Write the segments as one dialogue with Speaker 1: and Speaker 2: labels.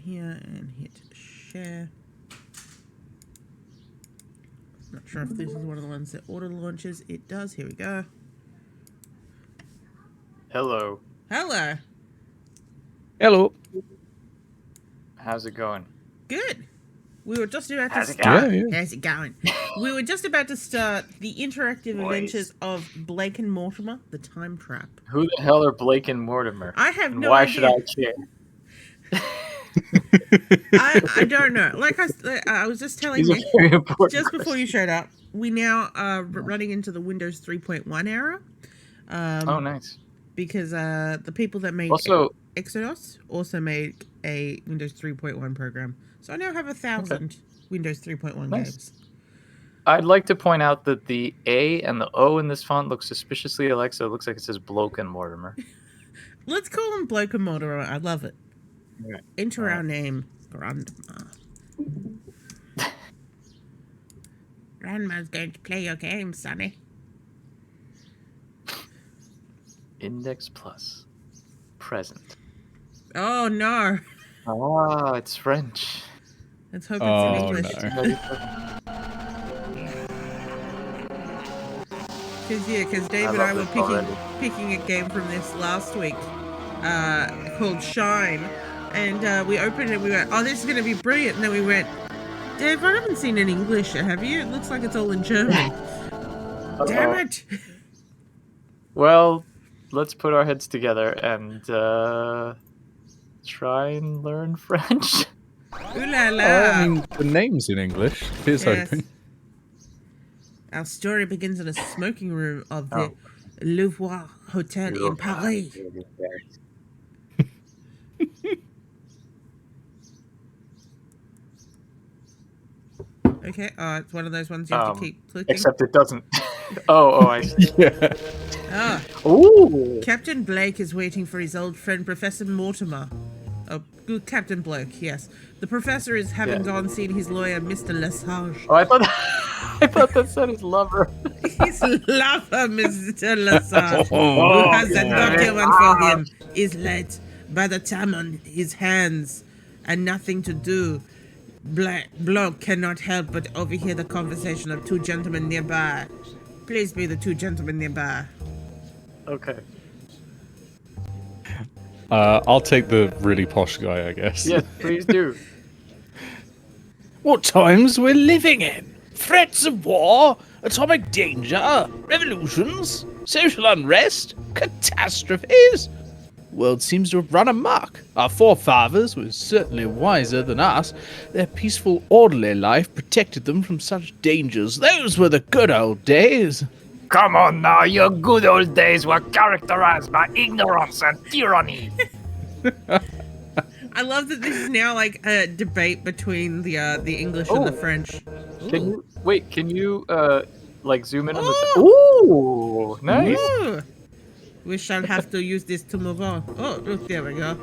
Speaker 1: here and hit share. Not sure if this is one of the ones that auto launches. It does. Here we go.
Speaker 2: Hello.
Speaker 1: Hello.
Speaker 3: Hello.
Speaker 2: How's it going?
Speaker 1: Good. We were just about
Speaker 2: How's
Speaker 1: to
Speaker 2: it
Speaker 1: start.
Speaker 2: going?
Speaker 1: How's it going? We were just about to start the interactive adventures of Blake and Mortimer, the time trap.
Speaker 2: Who the hell are Blake and Mortimer?
Speaker 1: I have
Speaker 2: and
Speaker 1: no
Speaker 2: why
Speaker 1: idea.
Speaker 2: should I care?
Speaker 1: I don't know. Like I was just telling
Speaker 2: These are
Speaker 1: you,
Speaker 2: very important
Speaker 1: just before
Speaker 2: questions.
Speaker 1: you showed up, we now are running into the Windows 3.1 era.
Speaker 2: Oh, nice.
Speaker 1: Because the people that made Exodus also made a Windows 3.1 program. So I now have 1,000 Windows 3.1 games.
Speaker 2: I'd like to point out that the A and the O in this font look suspiciously alike, so it looks like it says Bloke and Mortimer.
Speaker 1: Let's call him Bloke and Mortimer. I love it.
Speaker 2: Right.
Speaker 1: Enter our name, Grandma. Grandma's going to play your game, Sonny.
Speaker 2: Index plus. Present.
Speaker 1: Oh, no.
Speaker 2: Oh, it's French.
Speaker 1: Let's hope it's in English. Because Dave and I were picking a game from this last week called Shine. And we opened it and we went, oh, this is going to be brilliant. And then we went, Dave, I haven't seen it in English, have you? It looks like it's all in German. Damn it.
Speaker 2: Well, let's put our heads together and try and learn French.
Speaker 1: Ooh la la.
Speaker 3: I mean, the name's in English. Here's hoping.
Speaker 1: Our story begins in a smoking room of the Louvois Hotel in Paris. Okay, it's one of those ones you have to keep clicking.
Speaker 2: Except it doesn't. I see.
Speaker 1: Yeah.
Speaker 2: Ooh.
Speaker 1: Captain Blake is waiting for his old friend Professor Mortimer. Oh, Captain Blake, yes. The professor is having gone seen his lawyer, Mr. Lesage.
Speaker 2: Oh, I thought that said his lover.
Speaker 1: His lover, Mr. Lesage, who has a document for him, is late. By the time on his hands and nothing to do, Bloke cannot help but overhear the conversation of two gentlemen nearby. Please be the two gentlemen nearby.
Speaker 2: Okay.
Speaker 3: I'll take the really posh guy, I guess.
Speaker 2: Yes, please do.
Speaker 3: What times we're living in? Threats of war, atomic danger, revolutions, social unrest, catastrophes. The world seems to have run amok. Our forefathers were certainly wiser than us. Their peaceful, orderly life protected them from such dangers. Those were the good old days.
Speaker 4: Come on now, your good old days were characterized by ignorance and tyranny.
Speaker 1: I love that this is now like a debate between the English and the French.
Speaker 2: Can you like zoom in on the Ooh, nice.
Speaker 1: Ooh. We shall have to use this to move on. Oh, look, there we go.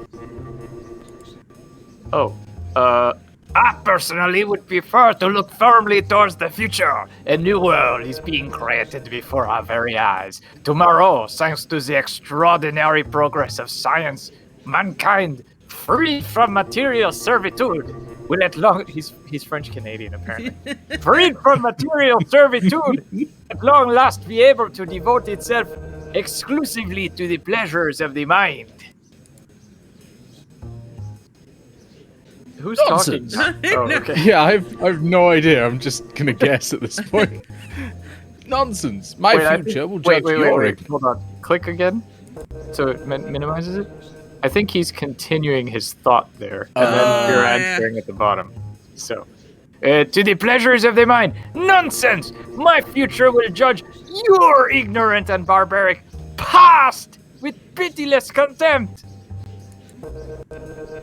Speaker 4: I personally would prefer to look firmly towards the future. A new world is being created before our very eyes. Tomorrow, thanks to the extraordinary progress of science, mankind, freed from material servitude, will at long... He's French-Canadian, apparently. Freed from material servitude, at long last be able to devote itself exclusively to the pleasures of the mind.
Speaker 2: Who's
Speaker 3: Nonsense.
Speaker 2: talking? Oh, okay.
Speaker 3: Yeah, I've no idea. I'm just gonna guess at this point. Nonsense. My future will judge your...
Speaker 2: Hold on. Click again. So it minimizes it? I think he's continuing his thought there. And then you're answering at the bottom. So...
Speaker 4: to the pleasures of the mind. Nonsense! My future will judge your ignorant and barbaric past with pitiless contempt.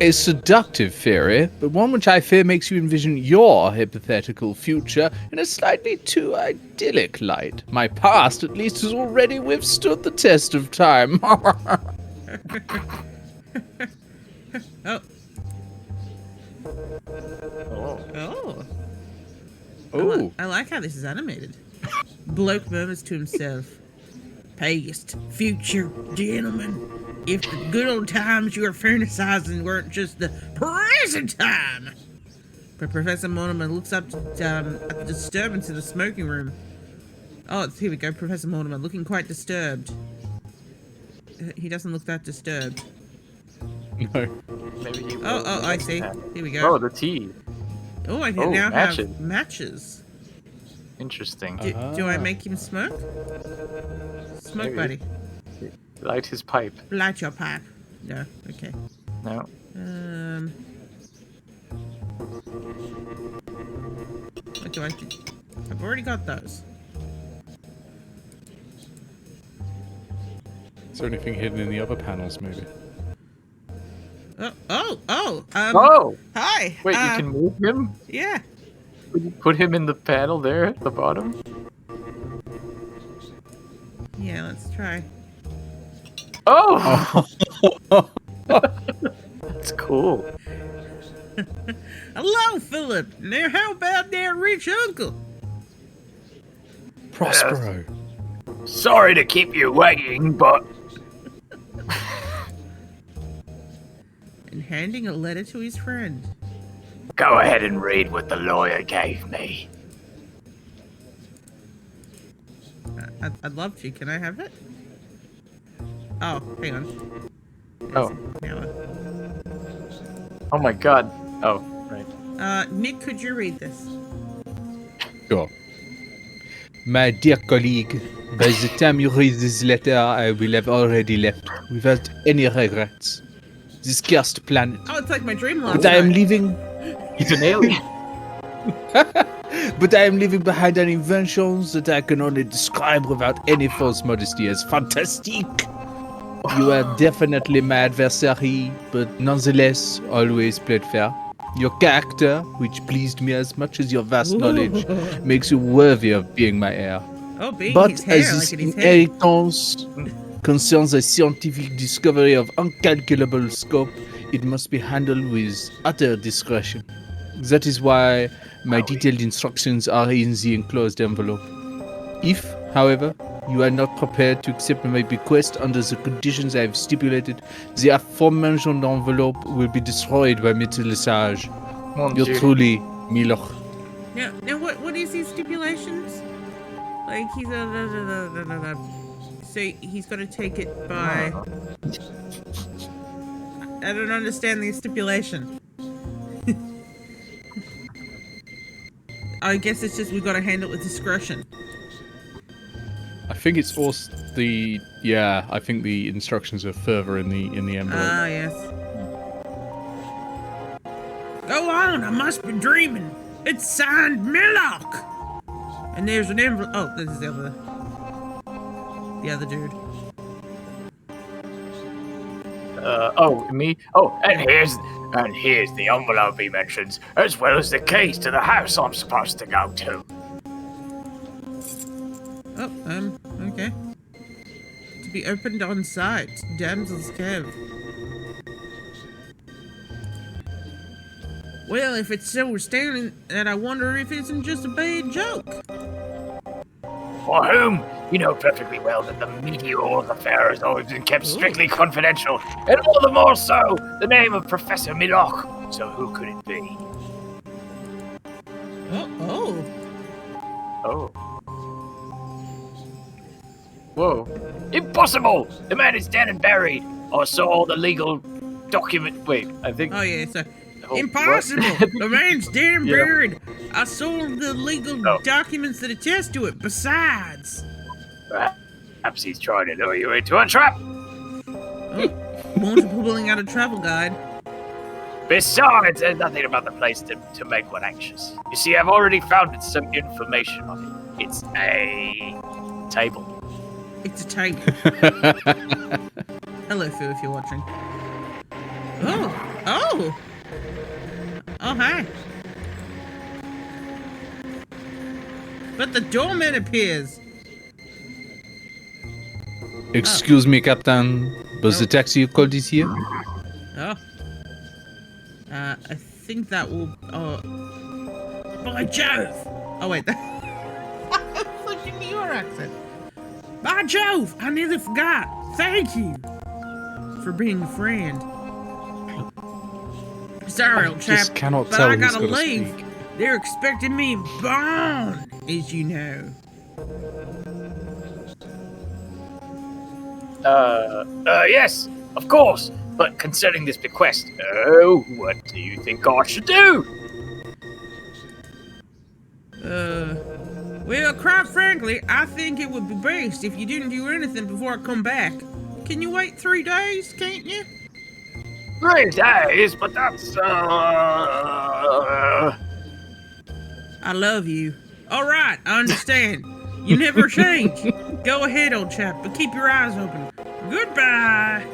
Speaker 3: A seductive theory, but one which I fear makes you envision your hypothetical future in a slightly too idyllic light. My past, at least, has already withstood the test of time.
Speaker 1: I like how this is animated. Bloke murmurs to himself. Past, future, gentlemen. If the good old times you were fantasizing weren't just the present time. But Professor Mortimer looks up at the disturbance in the smoking room. Oh, here we go. Professor Mortimer looking quite disturbed. He doesn't look that disturbed.
Speaker 3: No.
Speaker 2: Maybe he will
Speaker 1: Oh, I
Speaker 2: next
Speaker 1: see.
Speaker 2: time.
Speaker 1: Here we go.
Speaker 2: Oh, the tea.
Speaker 1: Oh, I can now
Speaker 2: matches.
Speaker 1: have matches.
Speaker 2: Interesting.
Speaker 1: Do I make him smoke? Smoke,
Speaker 2: Maybe.
Speaker 1: buddy.
Speaker 2: Light his pipe.
Speaker 1: Light your pipe. No, okay.
Speaker 2: No.
Speaker 1: What do I do? I've already got those.
Speaker 3: Is there anything hidden in the other panels, maybe?
Speaker 1: Oh! Hi!
Speaker 2: Wait, you can move him?
Speaker 1: Yeah.
Speaker 2: Would you put him in the panel there at the bottom?
Speaker 1: Yeah, let's try.
Speaker 2: Oh! That's cool.
Speaker 1: Hello, Philip! Now, how about that rich uncle?
Speaker 3: Prospero.
Speaker 4: Sorry to keep you waiting, but
Speaker 1: And handing a letter to his friend.
Speaker 4: go ahead and read what the lawyer gave me.
Speaker 1: I'd love to. Can I have it? Oh, hang on.
Speaker 2: Oh.
Speaker 1: Now,
Speaker 2: Oh my god. Oh, right.
Speaker 1: Nick, could you read this?
Speaker 3: Sure. My dear colleague, by the time you read this letter, I will have already left without any regrets. This cursed planet.
Speaker 1: Oh, it's like my dream last
Speaker 3: But I am
Speaker 1: night.
Speaker 3: leaving.
Speaker 2: He's an alien.
Speaker 3: But I am leaving behind an invention that I can only describe without any false modesty as fantastique. You are definitely my adversary, but nonetheless, always played fair. Your character, which pleased me as much as your vast knowledge, makes you worthy of being my heir.
Speaker 1: Oh, being
Speaker 3: But
Speaker 1: his hair,
Speaker 3: as this
Speaker 1: like in his head.
Speaker 3: inheritance concerns a scientific discovery of incalculable scope, it must be handled with utter discretion. That is why my detailed instructions are in the enclosed envelope. If, however, you are not prepared to accept my bequest under the conditions I have stipulated, the aforementioned envelope will be destroyed by métallissage.
Speaker 2: Mon
Speaker 3: You're
Speaker 2: Dieu.
Speaker 3: truly Milor.
Speaker 1: Now, what is his stipulations? Like, he's so he's got to take it by... I don't understand the stipulation. I guess it's just we've got to handle it with discretion.
Speaker 3: I think it's also the I think the instructions are further in the envelope.
Speaker 1: Ah, yes. Go on, I must be dreaming. It's signed Millock. And there's an envelope. Oh, this is the other dude.
Speaker 2: Me?
Speaker 4: Oh, and here's the envelope he mentions, as well as the keys to the house I'm supposed to go to.
Speaker 1: Oh, okay. To be opened on site. Damsel's Cave. Well, if it's so astounding that I wonder if it isn't just a bad joke.
Speaker 4: For whom? You know perfectly well that the meteor affair has always been kept strictly confidential, and all the more so, the name of Professor Milok. So who could it be?
Speaker 1: Oh.
Speaker 2: Oh. Whoa.
Speaker 4: Impossible! The man is dead and buried. I saw all the legal document.
Speaker 2: Wait, I think...
Speaker 1: Oh, yeah, so...
Speaker 2: Oh,
Speaker 1: Impossible!
Speaker 2: what?
Speaker 1: The man's dead and
Speaker 2: Yeah.
Speaker 1: buried. I saw the legal
Speaker 2: Oh.
Speaker 1: documents that attest to it. Besides...
Speaker 4: Perhaps he's trying to lure you into a trap.
Speaker 1: Mortimer pulling out a travel guide.
Speaker 4: Besides, there's nothing about the place to make one anxious. You see, I've already found some information on it. It's a table.
Speaker 1: It's a table. Hello, Phil, if you're watching. Oh, hi. But the doorman appears.
Speaker 3: Excuse me, Captain, but the taxi you called is here?
Speaker 1: Oh. I think that will... Oh. By Jove! Oh, wait. I'm flipping your accent. By Jove, I nearly forgot. Thank you for being a friend. Sorry, old chap,
Speaker 3: just cannot
Speaker 1: but
Speaker 3: tell
Speaker 1: I
Speaker 3: who's
Speaker 1: gotta
Speaker 3: gotta
Speaker 1: leave.
Speaker 3: speak.
Speaker 1: They're expecting me in Bonn, as you know.
Speaker 4: Yes, of course. But concerning this bequest, what do you think I should do?
Speaker 1: Well, quite frankly, I think it would be best if you didn't do anything before I come back. Can you wait 3 days, can't you?
Speaker 4: 3 days, but that's,
Speaker 1: I love you. All right, I understand. You never change. Go ahead, old chap, but keep your eyes open. Goodbye.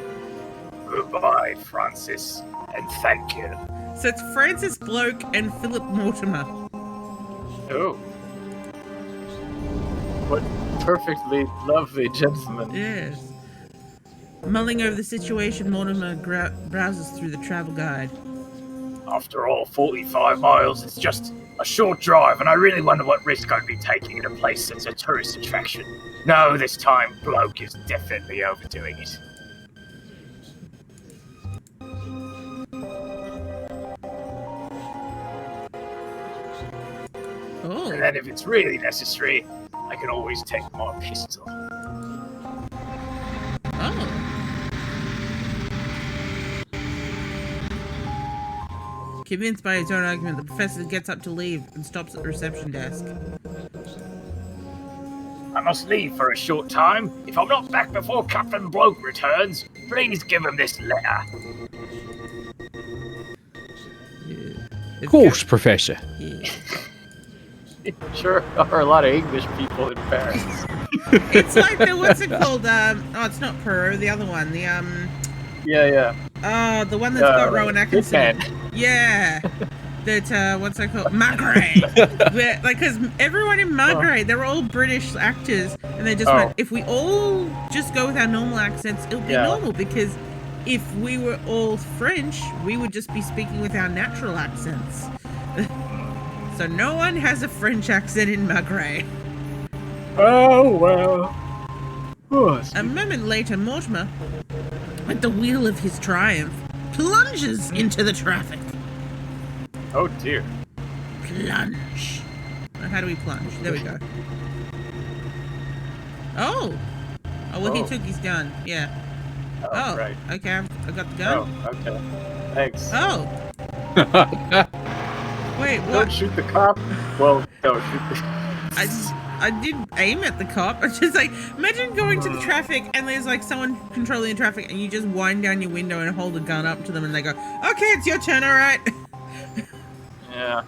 Speaker 4: Goodbye, Francis, and thank you.
Speaker 1: So it's Francis Bloke and Philip Mortimer.
Speaker 2: Oh. What perfectly lovely gentlemen.
Speaker 1: Yes. Mulling over the situation, Mortimer browses through the travel guide.
Speaker 4: After all, 45 miles is just a short drive, and I really wonder what risk I'd be taking in a place that's a tourist attraction. No, this time, Bloke is definitely overdoing it.
Speaker 1: Oh.
Speaker 4: And then if it's really necessary, I can always take my pistol.
Speaker 1: Oh. Convinced by his own argument, the professor gets up to leave and stops at the reception desk.
Speaker 4: I must leave for a short time. If I'm not back before Captain Bloke returns, please give him this letter.
Speaker 3: Of course, Professor.
Speaker 1: Yeah.
Speaker 2: Sure are a lot of English people in Paris.
Speaker 1: It's like the, what's it called? It's not Peru, the other one. The,
Speaker 2: Yeah.
Speaker 1: the one that's got Rowan Atkinson.
Speaker 2: Hitman.
Speaker 1: Yeah. That, what's that called? Magret. Like, because everyone in Magret, they're all British actors, and they just went, if we all just go with our normal accents, it'll be normal, because if we were all French, we would just be speaking with our natural accents. So no one has a French accent in Magret.
Speaker 2: Oh, well.
Speaker 1: A moment later, Mortimer, at the wheel of his triumph, plunges into the traffic.
Speaker 2: Oh, dear.
Speaker 1: Plunge. Now, how do we plunge? There we go. Oh! Oh, well, he took his gun. Yeah. Oh,
Speaker 2: right.
Speaker 1: okay, I got the gun.
Speaker 2: Oh, okay. Thanks.
Speaker 1: Oh! Wait,
Speaker 2: Don't
Speaker 1: what?
Speaker 2: shoot the cop. Well, don't shoot the...
Speaker 1: I did aim at the cop. I was just like, imagine going to the traffic and there's like someone controlling the traffic and you just wind down your window and hold a gun up to them and they go, okay, it's your turn, alright.
Speaker 2: Yeah.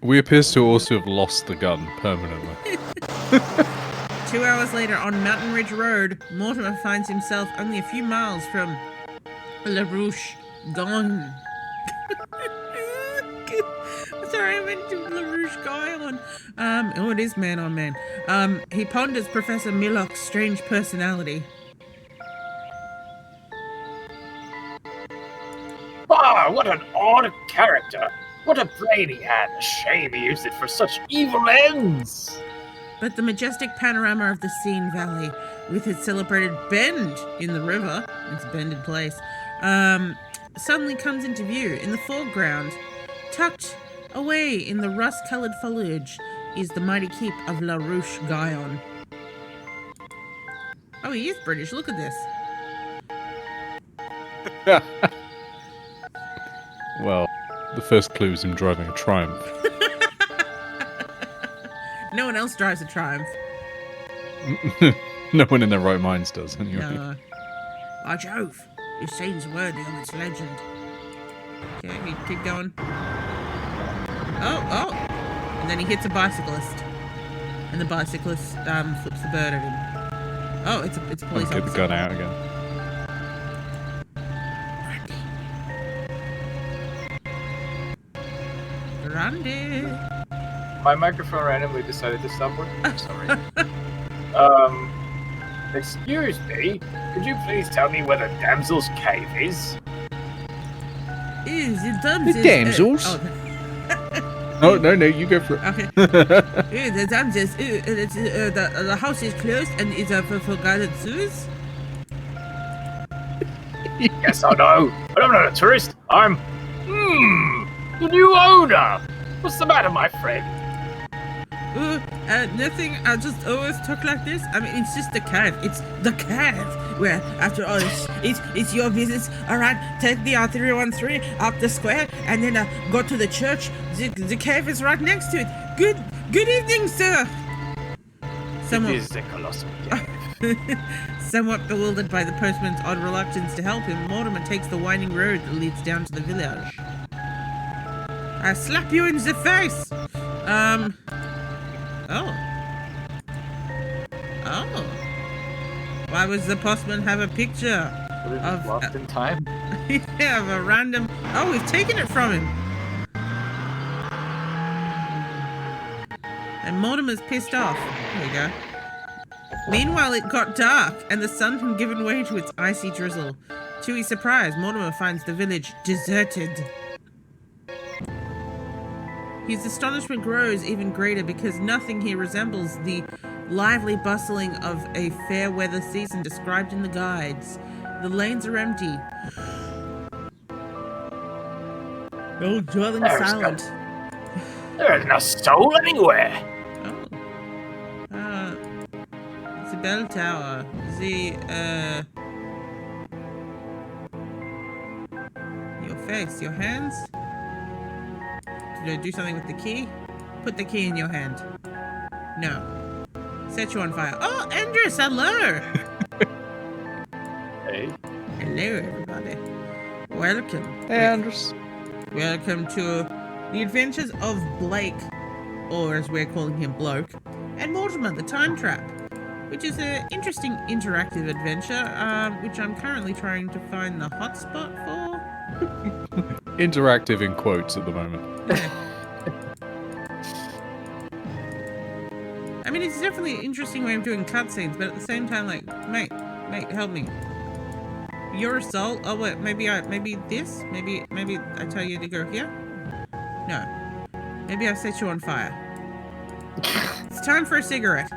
Speaker 3: We appears to also have lost the gun permanently.
Speaker 1: 2 hours later, on Mountain Ridge Road, Mortimer finds himself only a few miles from LaRouche Gone. Sorry, I meant to LaRouche Guyon. Oh, it is man on man. He ponders Professor Millock's strange personality.
Speaker 4: Ah, what an odd character. What a brain he had. A shame he used it for such evil ends.
Speaker 1: But the majestic panorama of the Seine Valley, with its celebrated bend in the river, its bended place, suddenly comes into view. In the foreground, tucked away in the rust-coloured foliage, is the mighty keep of La Roche Guyon. Oh, he is British. Look at this.
Speaker 3: Well, the first clue is him driving a Triumph.
Speaker 1: No one else drives a Triumph.
Speaker 3: No one in their right minds does, anyway.
Speaker 1: No. By Jove, this seems worthy of its legend. Okay, keep going. Oh! And then he hits a bicyclist. And the bicyclist flips the bird at him. Oh, it's a police
Speaker 3: Get the
Speaker 1: officer.
Speaker 3: gun out again.
Speaker 1: Randy!
Speaker 2: My microphone randomly decided to stop working. I'm sorry.
Speaker 4: Excuse me, could you please tell me where the damsel's cave is?
Speaker 1: Is it
Speaker 3: The damsels? Oh, no, you go for it.
Speaker 1: Okay. The dungeons. The house is closed and is a forgotten Zeus.
Speaker 4: Yes, I know. But I'm not a tourist. I'm, the new owner. What's the matter, my friend?
Speaker 1: Nothing. I just always talk like this. I mean, it's just the cave. It's the cave. Where, after all, it's your business. All right, take the R313 up the square and then go to the church. The cave is right next to it. Good evening, sir.
Speaker 4: It is a colossal cave.
Speaker 1: Somewhat bewildered by the postman's odd reluctance to help him, Mortimer takes the winding road that leads down to the village. I slap you in the face. Oh. Why was the postman have a picture of
Speaker 2: Lost in time?
Speaker 1: yeah, of a random... Oh, we've taken it from him. And Mortimer's pissed off. There you go. Meanwhile, it got dark, and the sun had given way to its icy drizzle. To his surprise, Mortimer finds the village deserted. His astonishment grows even greater because nothing here resembles the lively bustling of a fair weather season described in the guides. The lanes are empty. Oh, dwelling silent.
Speaker 4: There's no soul anywhere.
Speaker 1: Oh. The bell tower. Your face, your hands? Did I do something with the key? Put the key in your hand. No. Set you on fire. Oh, Andres, hello!
Speaker 2: Hey.
Speaker 1: Hello, everybody. Welcome.
Speaker 3: Hey, Andres.
Speaker 1: Welcome to the adventures of Blake, or as we're calling him, Bloke, and Mortimer, the Time Trap, which is an interesting interactive adventure, which I'm currently trying to find the hotspot for.
Speaker 3: Interactive in quotes at the moment.
Speaker 1: Yeah. I mean, it's definitely an interesting way of doing cutscenes, but at the same time, like, mate, help me. You're a soul. Oh wait, maybe this. Maybe I tell you to go here. No. Maybe I set you on fire. It's time for a cigarette.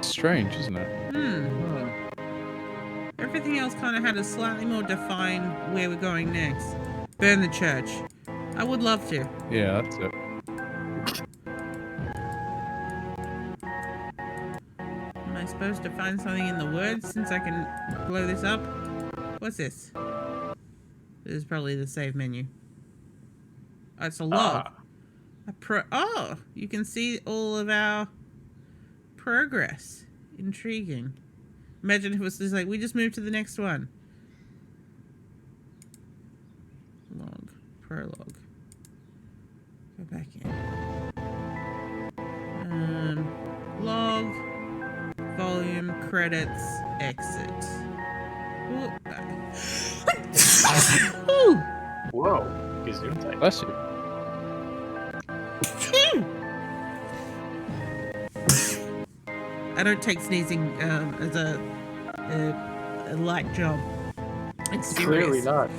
Speaker 3: Strange, isn't it?
Speaker 1: Everything else kind of had a slightly more defined where we're going next. Burn the church. I would love to.
Speaker 3: Yeah, that's it.
Speaker 1: Am I supposed to find something in the words since I can blow this up? What's this? This is probably the save menu. Oh, it's a log. Oh, you can see all of our progress. Intriguing. Imagine if it was just like, we just moved to the next one. Log. Prologue. Go back in. Log. Volume. Credits. Exit. Ooh.
Speaker 2: Whoa. Gesundheit.
Speaker 3: Bless you.
Speaker 1: I don't take sneezing as a light job. It's serious.
Speaker 2: Clearly not.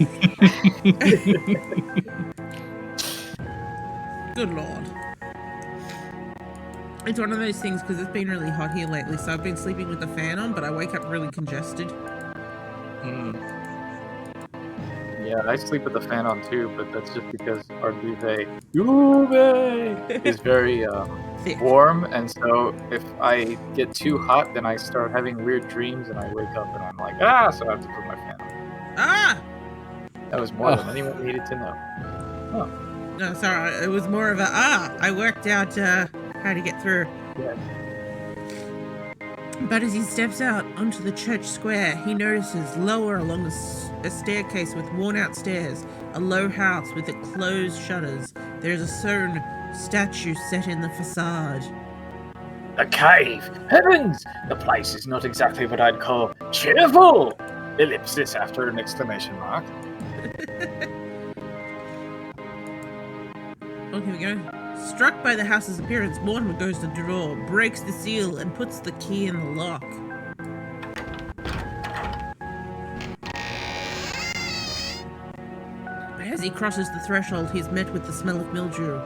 Speaker 1: Good lord. It's one of those things because it's been really hot here lately, so I've been sleeping with the fan on, but I wake up really congested.
Speaker 2: Yeah, I sleep with the fan on too, but that's just because our duvet is very
Speaker 1: Thick.
Speaker 2: warm, and so if I get too hot, then I start having weird dreams, and I wake up and I'm like, so I have to put my fan on.
Speaker 1: Ah!
Speaker 2: That was more than anyone needed to know.
Speaker 1: No, sorry, it was more of a, I worked out how to get through.
Speaker 2: Yeah.
Speaker 1: But as he steps out onto the church square, he notices lower along a staircase with worn-out stairs, a low house with its closed shutters. There is a stone statue set in the facade.
Speaker 4: A cave! Heavens! The place is not exactly what I'd call cheerful! Ellipsis after an exclamation mark.
Speaker 1: Oh, here we go. Struck by the house's appearance, Mortimer goes to the door, breaks the seal, and puts the key in the lock. As he crosses the threshold, he's met with the smell of mildew.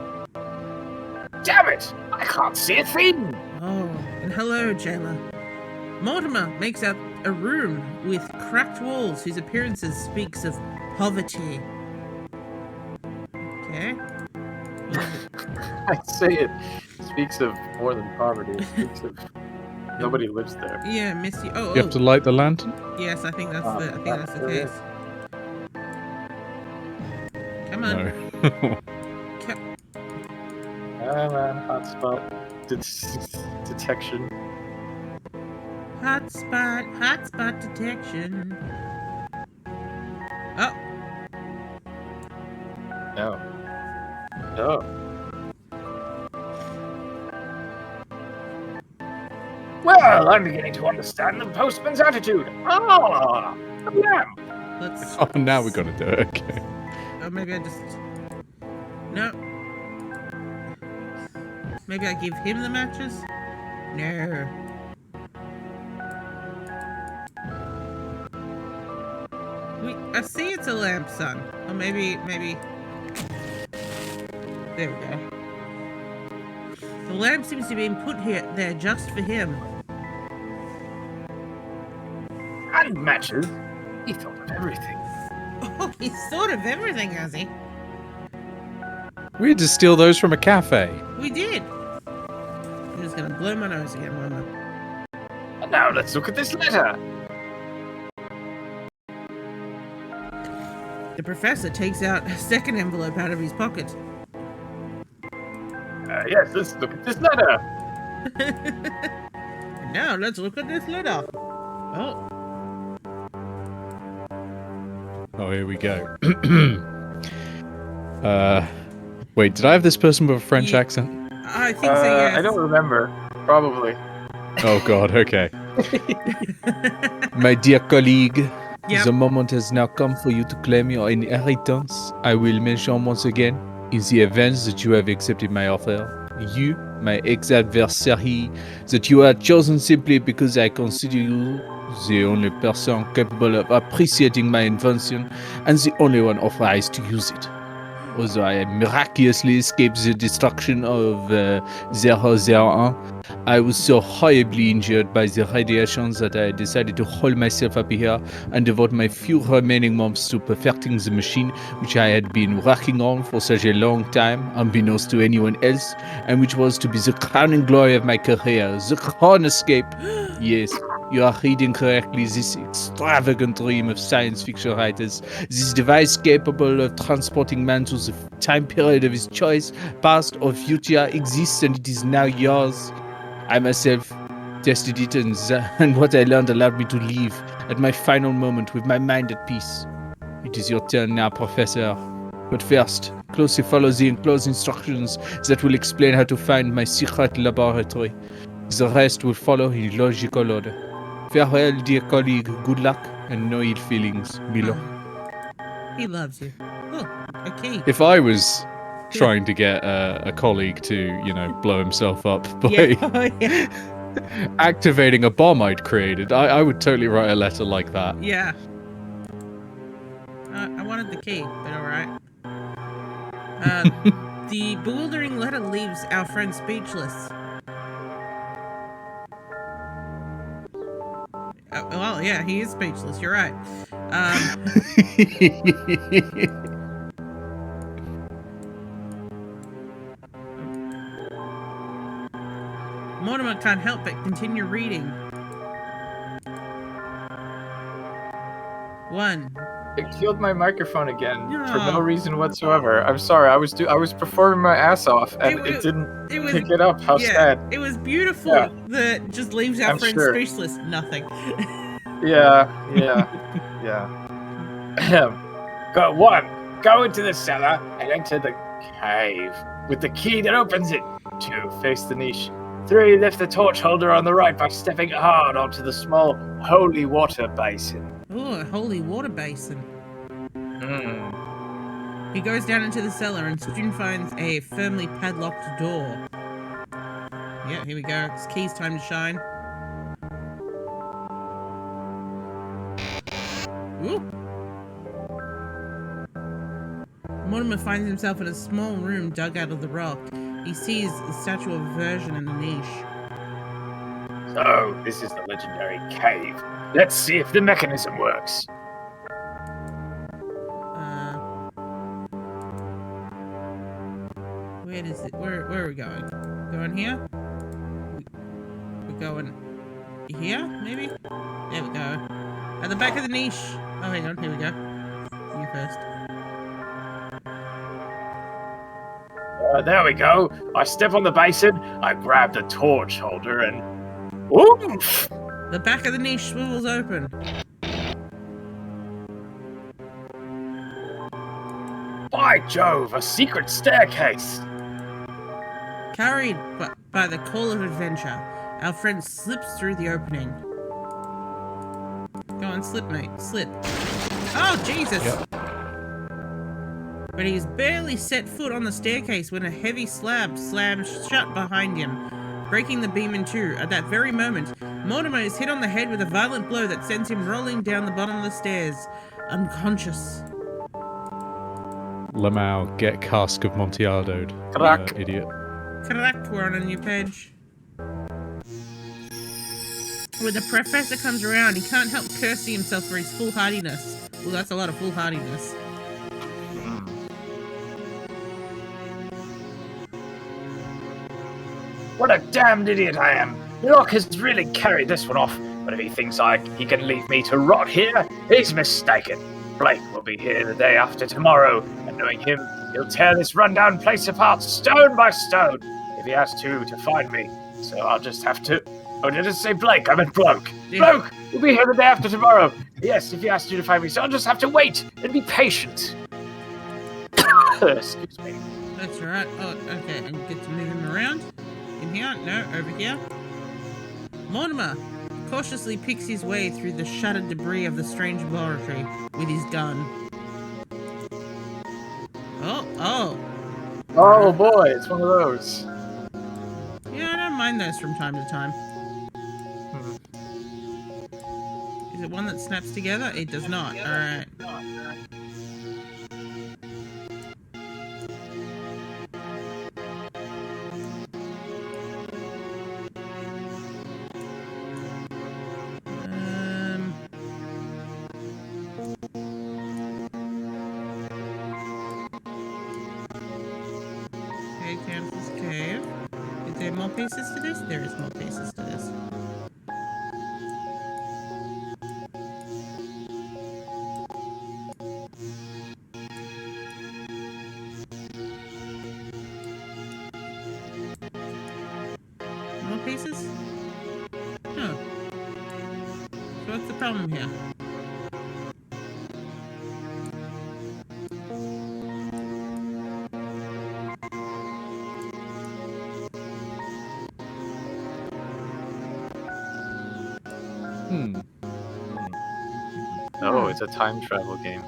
Speaker 4: Damn it! I can't see a thing!
Speaker 1: Oh, and hello, jailer. Mortimer makes out a room with cracked walls whose appearances speaks of poverty. Okay.
Speaker 2: I say it speaks of more than poverty. It speaks of nobody lives there.
Speaker 1: Yeah, Misty. Oh,
Speaker 3: You have to light the lantern?
Speaker 1: yes, I think that's the
Speaker 2: that's
Speaker 1: case. Come on.
Speaker 3: No.
Speaker 2: Ah, man, hotspot detection.
Speaker 1: Hotspot detection. Oh,
Speaker 2: No. No.
Speaker 4: Well, I'm beginning to understand the postman's attitude. Ah, a lamp.
Speaker 1: let's.
Speaker 3: Oh, now we gotta do it. Okay.
Speaker 1: Oh, maybe I just. No. Maybe I give him the matches? No. I see it's a lamp, son. Or maybe. There we go. The lamp seems to be put there just for him.
Speaker 4: And matches. He thought of everything.
Speaker 1: Oh, he's thought of everything, has he?
Speaker 3: We had to steal those from a cafe.
Speaker 1: We did. I'm just gonna blow my nose again, Mama.
Speaker 4: And now let's look at this letter.
Speaker 1: The professor takes out a second envelope out of his pocket.
Speaker 4: Yes, let's look at this letter.
Speaker 1: And now let's look at this letter. Oh,
Speaker 3: Oh, here we go. Wait, did I have this person with a French
Speaker 1: Yeah.
Speaker 3: accent?
Speaker 1: I think so, yes.
Speaker 2: I don't remember. Probably.
Speaker 3: Oh god, okay. My dear colleague,
Speaker 1: Yep.
Speaker 3: the moment has now come for you to claim your inheritance. I will mention once again, in the event that you have accepted my offer, you, my ex-adversary, that you are chosen simply because I consider you the only person capable of appreciating my invention and the only one authorized to use it. Although I miraculously escaped the destruction of 001, I was so horribly injured by the radiation that I decided to hold myself up here and devote my few remaining months to perfecting the machine which I had been working on for such a long time, unbeknownst to anyone else, and which was to be the crowning glory of my career, the Crown Escape. Yes, you are reading correctly. This extravagant dream of science fiction writers, this device capable of transporting man to the time period of his choice, past or future, exists, and it is now yours. I myself tested it, and what I learned allowed me to leave at my final moment with my mind at peace. It is your turn now, Professor. But first, closely follow the enclosed instructions that will explain how to find my secret laboratory. The rest will follow in logical order. Farewell, dear colleague. Good luck and no ill feelings, Milo.
Speaker 1: He loves you. Oh, okay.
Speaker 3: If I was trying to get a colleague to, blow himself up by
Speaker 1: Yeah. Oh, yeah.
Speaker 3: activating a bomb I'd created, I would totally write a letter like that.
Speaker 1: Yeah. I wanted the key, but alright. The bewildering letter leaves our friend speechless. Well, yeah, he is speechless. You're right. Mortimer can't help but continue reading. 1.
Speaker 2: It killed my microphone again for no
Speaker 1: No.
Speaker 2: reason whatsoever. I'm sorry. I was performing my ass off and it didn't
Speaker 1: It was,
Speaker 2: pick it up. How
Speaker 1: yeah,
Speaker 2: sad.
Speaker 1: it was beautiful.
Speaker 2: Yeah.
Speaker 1: That just leaves our
Speaker 2: I'm
Speaker 1: friend
Speaker 2: sure.
Speaker 1: speechless. Nothing.
Speaker 2: Yeah.
Speaker 4: Go 1. Go into the cellar and enter the cave with the key that opens it. 2.
Speaker 2: Face the niche.
Speaker 4: 3. Lift the torch holder on the right by stepping hard onto the small holy water basin.
Speaker 1: Oh, a holy water basin.
Speaker 2: Hmm.
Speaker 1: He goes down into the cellar and soon finds a firmly padlocked door. Yeah, here we go. It's key's time to shine. Ooh. Mortimer finds himself in a small room dug out of the rock. He sees the statue of Version in the niche.
Speaker 4: So, this is the legendary cave. Let's see if the mechanism works.
Speaker 1: Where is it? Where are we going? Going here? We're going here, maybe? There we go. At the back of the niche. Oh, hang on. Here we go. You first.
Speaker 4: There we go. I step on the basin, I grab the torch holder, and... Oomph!
Speaker 1: The back of the niche swivels open.
Speaker 4: By Jove, a secret staircase!
Speaker 1: Carried by the call of adventure, our friend slips through the opening. Go on, slip, mate. Slip. Oh, Jesus!
Speaker 3: Yep.
Speaker 1: But he's barely set foot on the staircase when a heavy slab slams shut behind him, breaking the beam in two. At that very moment, Mortimer is hit on the head with a violent blow that sends him rolling down the bottom of the stairs, unconscious.
Speaker 3: Lamau, get Cask of Montiado'd.
Speaker 2: Crack.
Speaker 3: Idiot.
Speaker 1: Correct, we're on a new page. When the professor comes around, he can't help cursing himself for his foolhardiness. Well, that's a lot of foolhardiness.
Speaker 4: What a damned idiot I am! Locke has really carried this one off, but if he thinks he can leave me to rot here, he's mistaken. Blake will be here the day after tomorrow, and knowing him, he'll tear this rundown place apart stone by stone, if he has to find me. So I'll just have to... Oh, did I say Blake? I meant Bloke.
Speaker 1: Yeah.
Speaker 4: Bloke will be here the day after tomorrow. Yes, if he asks you to find me, so I'll just have to wait and be patient. Excuse me.
Speaker 1: That's right. Oh, okay, and get to move him around. In here? No, over here. Mortimer cautiously picks his way through the shattered debris of the strange laboratory with his gun. Oh.
Speaker 2: Oh boy, it's one of those.
Speaker 1: Yeah, I don't mind those from time to time. Is it one that snaps together? It does not. Alright. Okay, Campbell's Cave. Is there more pieces to this? There is more pieces to this. More pieces? Huh. So what's the problem here?
Speaker 2: Oh, it's a time travel game.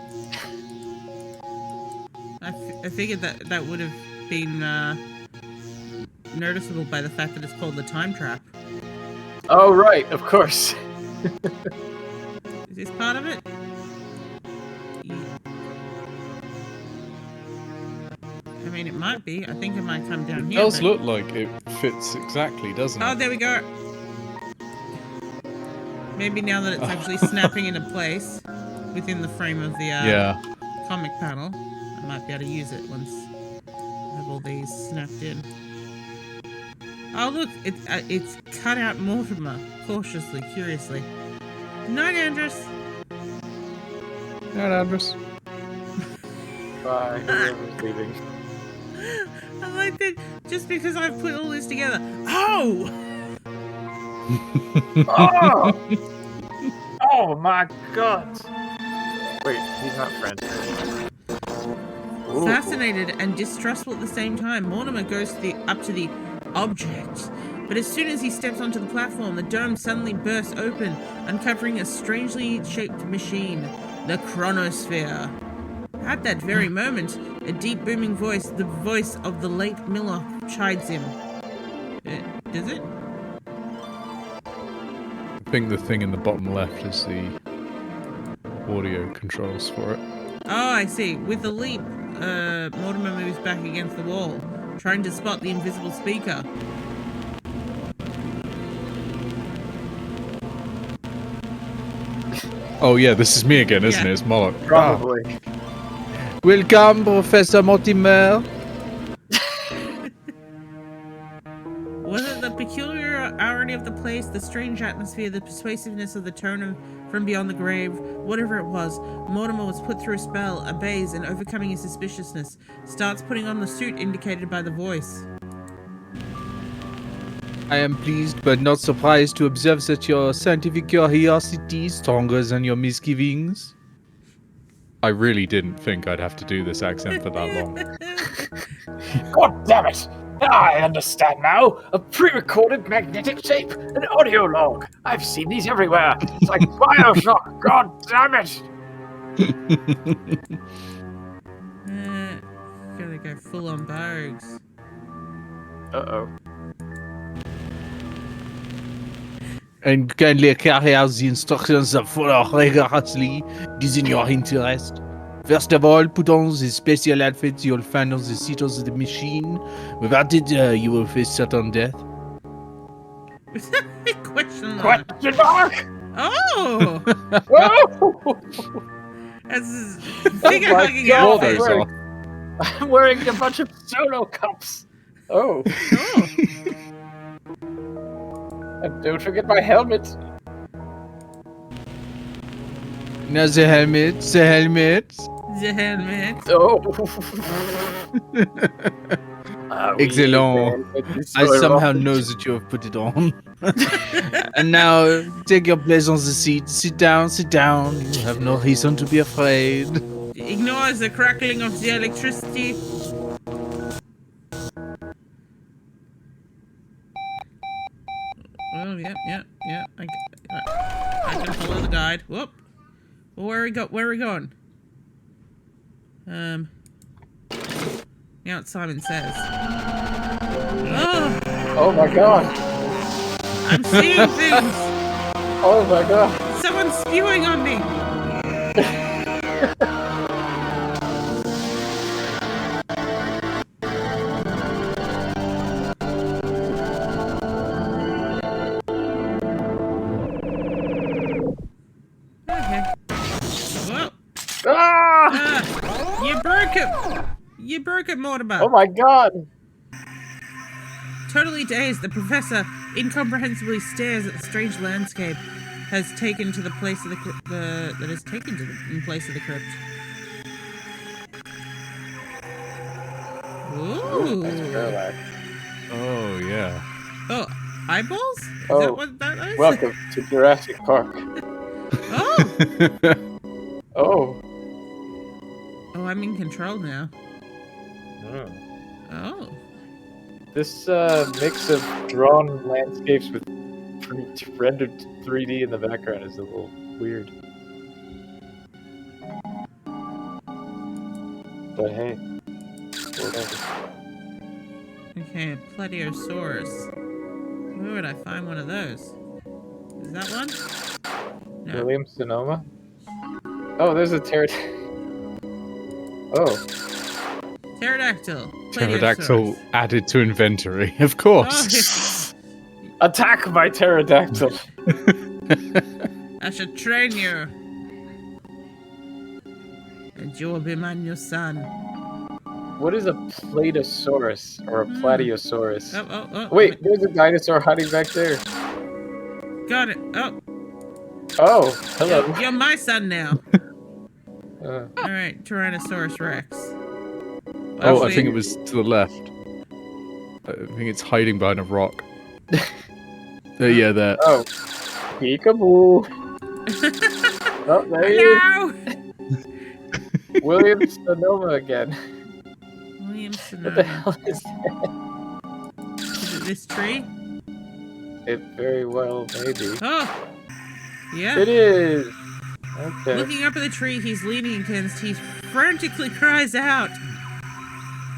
Speaker 1: I figured that would have been noticeable by the fact that it's called the Time Trap.
Speaker 2: Oh, right, of course.
Speaker 1: Is this part of it? Yeah. I mean, it might be. I think it might come down
Speaker 3: It
Speaker 1: here.
Speaker 3: does
Speaker 1: but-
Speaker 3: look like it fits exactly, doesn't
Speaker 1: Oh,
Speaker 3: it?
Speaker 1: there we go. Maybe now that it's actually snapping into place within the frame of the
Speaker 3: Yeah.
Speaker 1: comic panel, I might be able to use it once I have all these snapped in. Oh look, it's cut out Mortimer, cautiously, curiously. Night, Andrus.
Speaker 3: Alright, Andrus.
Speaker 2: Bye. Whoever's leaving.
Speaker 1: I like that just because I've put all this together. Oh!
Speaker 4: Oh! Oh my god!
Speaker 2: Wait, he's not French. Ooh.
Speaker 1: Fascinated and distrustful at the same time, Mortimer goes up to the object. But as soon as he steps onto the platform, the dome suddenly bursts open, uncovering a strangely shaped machine, the chronosphere. At that very moment, a deep booming voice, the voice of the late Miller, chides him. Does it?
Speaker 3: I think the thing in the bottom left is the audio controls for it.
Speaker 1: Oh, I see. With a leap, Mortimer moves back against the wall, trying to spot the invisible speaker.
Speaker 3: Oh yeah, this is me again, isn't
Speaker 1: Yeah.
Speaker 3: it? It's Moloch.
Speaker 2: Probably.
Speaker 3: Welcome, Professor Mortimer.
Speaker 1: Was it the peculiarity of the place, the strange atmosphere, the persuasiveness of the tone from beyond the grave? Whatever it was, Mortimer was put through a spell, obeys, and overcoming his suspiciousness, starts putting on the suit indicated by the voice.
Speaker 3: I am pleased but not surprised to observe that your scientific curiosity is stronger than your misgivings. I really didn't think I'd have to do this accent for that long.
Speaker 4: God damn it! I understand now. A pre-recorded magnetic tape, an audio log. I've seen these everywhere. It's like Bioshock. God damn it!
Speaker 1: Gotta go full on Bogues.
Speaker 2: Uh-oh.
Speaker 3: And kindly carry out the instructions that follow rigorously, using your interest. First of all, put on the special outfit you'll find on the seat of the machine. Without it, you will face certain death.
Speaker 1: Question mark.
Speaker 4: Question mark!
Speaker 1: Oh!
Speaker 4: Oh!
Speaker 1: That's figure
Speaker 2: my
Speaker 1: hugging
Speaker 2: God.
Speaker 1: outfit.
Speaker 4: I'm wearing a bunch of solo cups.
Speaker 2: Oh.
Speaker 1: Oh.
Speaker 2: And don't forget my helmet.
Speaker 3: Now the helmet, the helmet.
Speaker 1: The helmet.
Speaker 2: Oh.
Speaker 3: Excellent. I somehow know that you have put it on. And now, take your place on the seat. Sit down, sit down. You have no reason to be afraid.
Speaker 1: Ignores the crackling of the electricity. Oh, yeah. I can follow the guide. Whoop. Well, where are we going? Yeah, what Simon says. Oh,
Speaker 2: Oh my god.
Speaker 1: I'm seeing things.
Speaker 2: Oh my god.
Speaker 1: Someone's spewing on me. Okay. Whoa.
Speaker 2: Ah!
Speaker 1: You broke it. You broke it, Mortimer.
Speaker 2: Oh my god.
Speaker 1: Totally dazed, the professor incomprehensibly stares at the strange landscape has taken to the place of that has taken to in place of the crypt. Ooh.
Speaker 2: That's Parallax.
Speaker 3: Oh, yeah.
Speaker 1: Oh, eyeballs? Is
Speaker 2: Oh,
Speaker 1: that what that is?
Speaker 2: Welcome to Jurassic Park.
Speaker 1: Oh!
Speaker 2: Oh.
Speaker 1: Oh, I'm in control now.
Speaker 2: Hmm.
Speaker 1: Oh.
Speaker 2: This mix of drawn landscapes with rendered 3D in the background is a little weird. But hey, whatever.
Speaker 1: Okay, a Platyosaurus. Where would I find one of those? Is that one? No.
Speaker 2: William Sonoma? Oh, there's a pterodactyl. Oh,
Speaker 1: Pterodactyl.
Speaker 3: Pterodactyl
Speaker 1: Platyosaurus.
Speaker 3: added to inventory, of course.
Speaker 1: Oh,
Speaker 2: attack my pterodactyl!
Speaker 1: I should train you. And you will be my new son.
Speaker 2: What is a Platosaurus or a Platyosaurus?
Speaker 1: Oh.
Speaker 2: Wait, there's a dinosaur hiding back there.
Speaker 1: Got it. Oh,
Speaker 2: Oh, hello.
Speaker 1: you're my son now.
Speaker 2: Uh,
Speaker 1: Alright, Tyrannosaurus Rex.
Speaker 3: Oh, I think it was to the left. I think it's hiding behind a rock. Yeah, there.
Speaker 2: oh, peekaboo. Oh, there he is.
Speaker 1: Hello!
Speaker 2: William Sonoma again.
Speaker 1: William
Speaker 2: What the
Speaker 1: Sonoma.
Speaker 2: hell is that?
Speaker 1: Is it this tree?
Speaker 2: It very well may be.
Speaker 1: Oh! Yeah.
Speaker 2: It is. Okay.
Speaker 1: Looking up at the tree he's leaning against, he frantically cries out.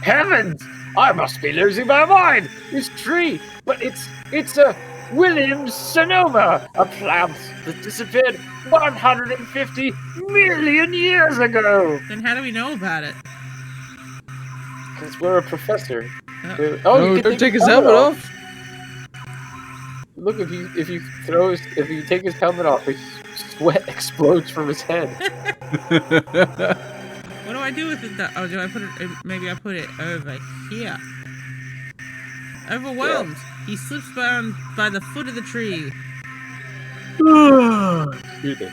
Speaker 4: Heavens! I must be losing my mind! This tree! But it's a William Sonoma! A plant that disappeared 150 million years ago!
Speaker 1: Then how do we know about it?
Speaker 2: Because we're a professor.
Speaker 1: Oh.
Speaker 2: Oh,
Speaker 3: No,
Speaker 2: you can
Speaker 3: don't take his helmet off.
Speaker 2: Look, if you take his helmet off, his sweat explodes from his head.
Speaker 1: What do I do with it? Oh, do I put it? Maybe I put it over here. Overwhelmed, he slips by the foot of the tree.
Speaker 2: Excuse me.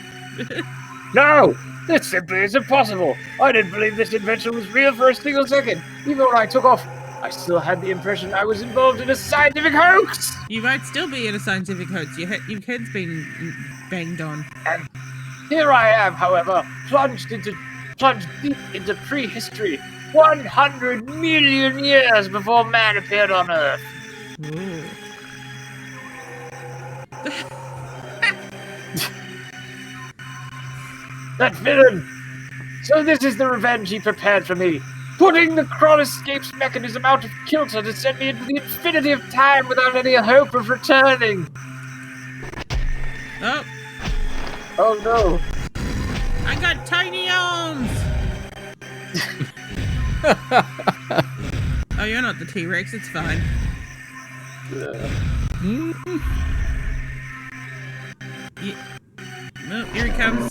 Speaker 4: No! This simply is impossible! I didn't believe this invention was real for a single second. Even when I took off, I still had the impression I was involved in a scientific hoax!
Speaker 1: You might still be in a scientific hoax. Your head's been banged on.
Speaker 4: And here I am, however, plunged deep into prehistory, 100 million years before man appeared on Earth.
Speaker 1: Ooh.
Speaker 4: That villain! So this is the revenge he prepared for me. Putting the crawl escape's mechanism out of kilter to send me into the infinity of time without any hope of returning.
Speaker 1: Oh,
Speaker 2: Oh no!
Speaker 1: I got tiny arms. Oh, you're not the T-Rex. It's fine. Oh, here he comes.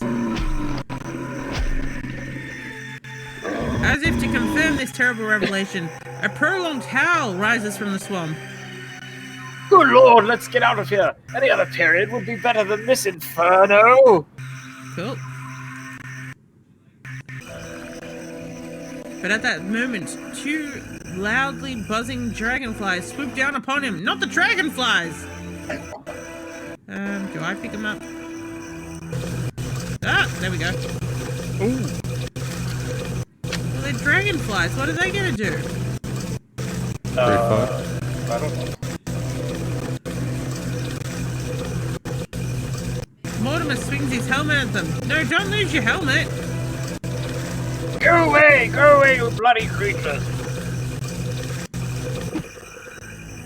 Speaker 1: As if to confirm this terrible revelation, a prolonged howl rises from the swamp.
Speaker 4: Good lord, let's get out of here. Any other period would be better than this inferno.
Speaker 1: Cool. But at that moment, two loudly buzzing dragonflies swoop down upon him. Not the dragonflies! Do I pick them up? Ah, there we go.
Speaker 3: Ooh.
Speaker 1: Well, they're dragonflies. What are they gonna do?
Speaker 2: I don't know.
Speaker 1: Mortimer swings his helmet at them. No, don't lose your helmet.
Speaker 4: Go away, you bloody creatures.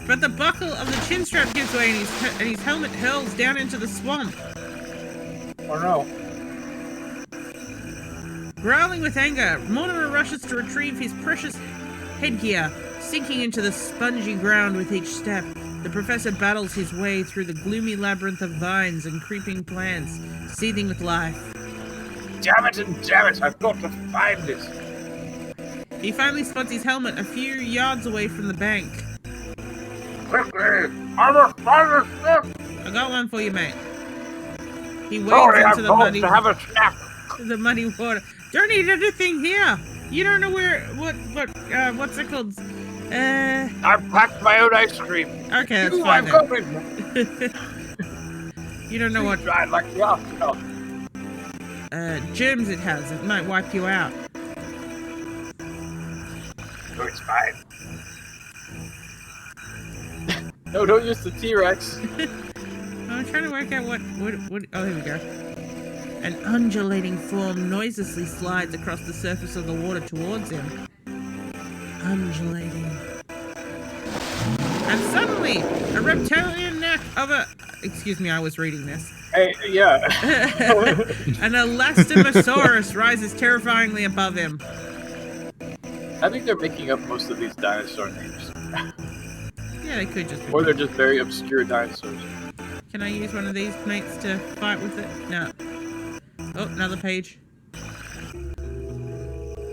Speaker 1: But the buckle of the chin strap gives way and his helmet hurls down into the swamp.
Speaker 2: Oh no.
Speaker 1: Growling with anger, Mortimer rushes to retrieve his precious headgear, sinking into the spongy ground with each step. The professor battles his way through the gloomy labyrinth of vines and creeping plants, seething with life.
Speaker 4: Damn it and damn it, I've got to find it.
Speaker 1: He finally spots his helmet a few yards away from the bank.
Speaker 4: Quickly, I must find this stuff.
Speaker 1: I got one for you, mate. He wades
Speaker 4: Sorry,
Speaker 1: into
Speaker 4: I'm
Speaker 1: the
Speaker 4: going to have a snack.
Speaker 1: muddy water. Don't need anything here. You don't know what's it called?
Speaker 4: I've packed my own ice cream.
Speaker 1: Okay, that's
Speaker 4: Ooh,
Speaker 1: fine
Speaker 4: I've
Speaker 1: then.
Speaker 4: got it.
Speaker 1: You don't know what
Speaker 4: Dried like the afternoon.
Speaker 1: germs it has. It might wipe you out.
Speaker 4: Oh, it's fine.
Speaker 2: No, don't use the T-Rex.
Speaker 1: I'm trying to work out what. Oh, here we go. An undulating form noiselessly slides across the surface of the water towards him. Undulating. And suddenly, a reptilian neck of a... Excuse me, I was reading this.
Speaker 2: Hey, yeah.
Speaker 1: An elastomosaurus rises terrifyingly above him.
Speaker 2: I think they're making up most of these dinosaur names.
Speaker 1: Yeah, they could just be...
Speaker 2: Or they're just very obscure dinosaurs.
Speaker 1: Can I use one of these mates to fight with it? No. Oh, another page.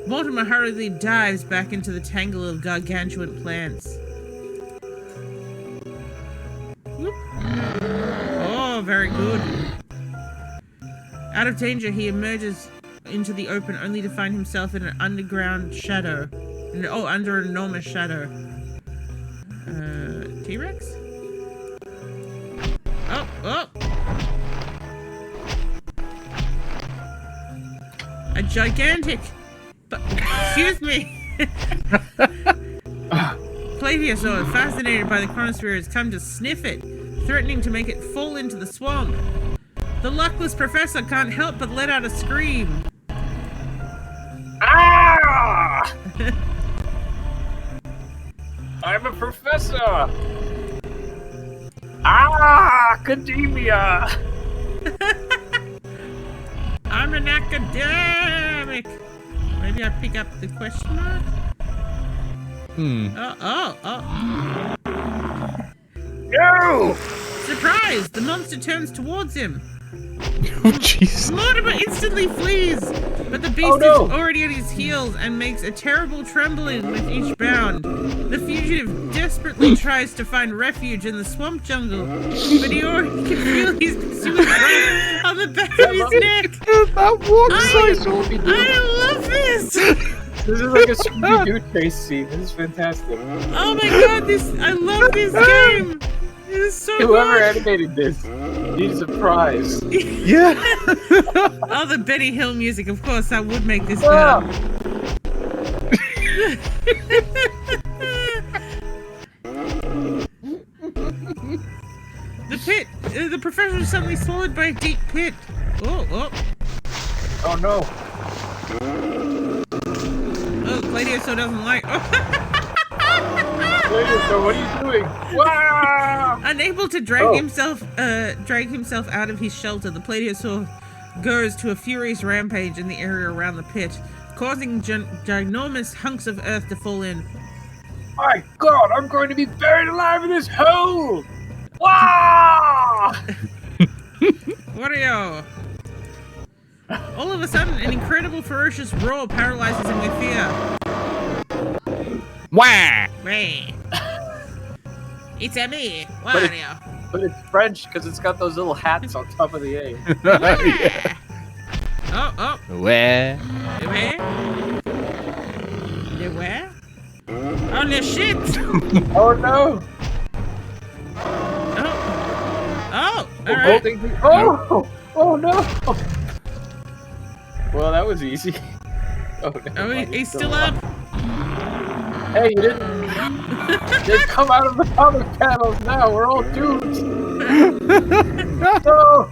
Speaker 1: Mortimer hurriedly dives back into the tangle of gargantuan plants. Whoop. Oh, very good. Out of danger, he emerges into the open only to find himself in an underground shadow. Under an enormous shadow. T-Rex? Oh! A gigantic... Excuse me! Plesiosaur, fascinated by the chronosphere, has come to sniff it, threatening to make it fall into the swamp. The luckless professor can't help but let out a scream.
Speaker 4: Ah! I'm a professor! Ah, academia!
Speaker 1: I'm an academic! Maybe I pick up the question mark? Oh.
Speaker 4: No!
Speaker 1: Surprise! The monster turns towards him.
Speaker 3: Oh, jeez.
Speaker 1: Mortimer instantly flees, but the beast is already at his heels and makes a terrible trembling with each bound. The fugitive desperately tries to find refuge in the swamp jungle, but he already can feel his pursuer's breath on the back of his neck.
Speaker 3: That one
Speaker 1: I love this!
Speaker 2: This is like a Scooby-Doo chase scene. This is fantastic.
Speaker 1: Oh my god, I love this game! It is so
Speaker 2: Whoever
Speaker 1: good!
Speaker 2: animated this needs a prize.
Speaker 3: Yeah.
Speaker 1: Oh, the Benny Hill music, of course, that would make this better. The pit! The professor is suddenly swallowed by a deep pit. Oh
Speaker 2: no.
Speaker 1: Oh, Cladioso doesn't like.
Speaker 2: So what are you doing? Wow!
Speaker 1: Unable to drag himself out of his shelter, the Platiosaur goes to a furious rampage in the area around the pit, causing ginormous hunks of earth to fall in.
Speaker 2: My God, I'm going to be buried alive in this hole! Wow!
Speaker 1: Wario! All of a sudden, an incredible ferocious roar paralyzes him with fear.
Speaker 3: Wah!
Speaker 1: Ray. It's a me, Wario.
Speaker 2: But it's French because it's got those little hats on top of the A.
Speaker 3: Yeah.
Speaker 1: Oh.
Speaker 3: Where?
Speaker 1: Where? The where? Oh, the shit!
Speaker 2: Oh no!
Speaker 1: Oh, alright.
Speaker 2: Oh no! Well, that was easy. Oh,
Speaker 1: Oh, he's still up.
Speaker 2: Hey, you didn't come out of the comic panels now. We're all doomed. No!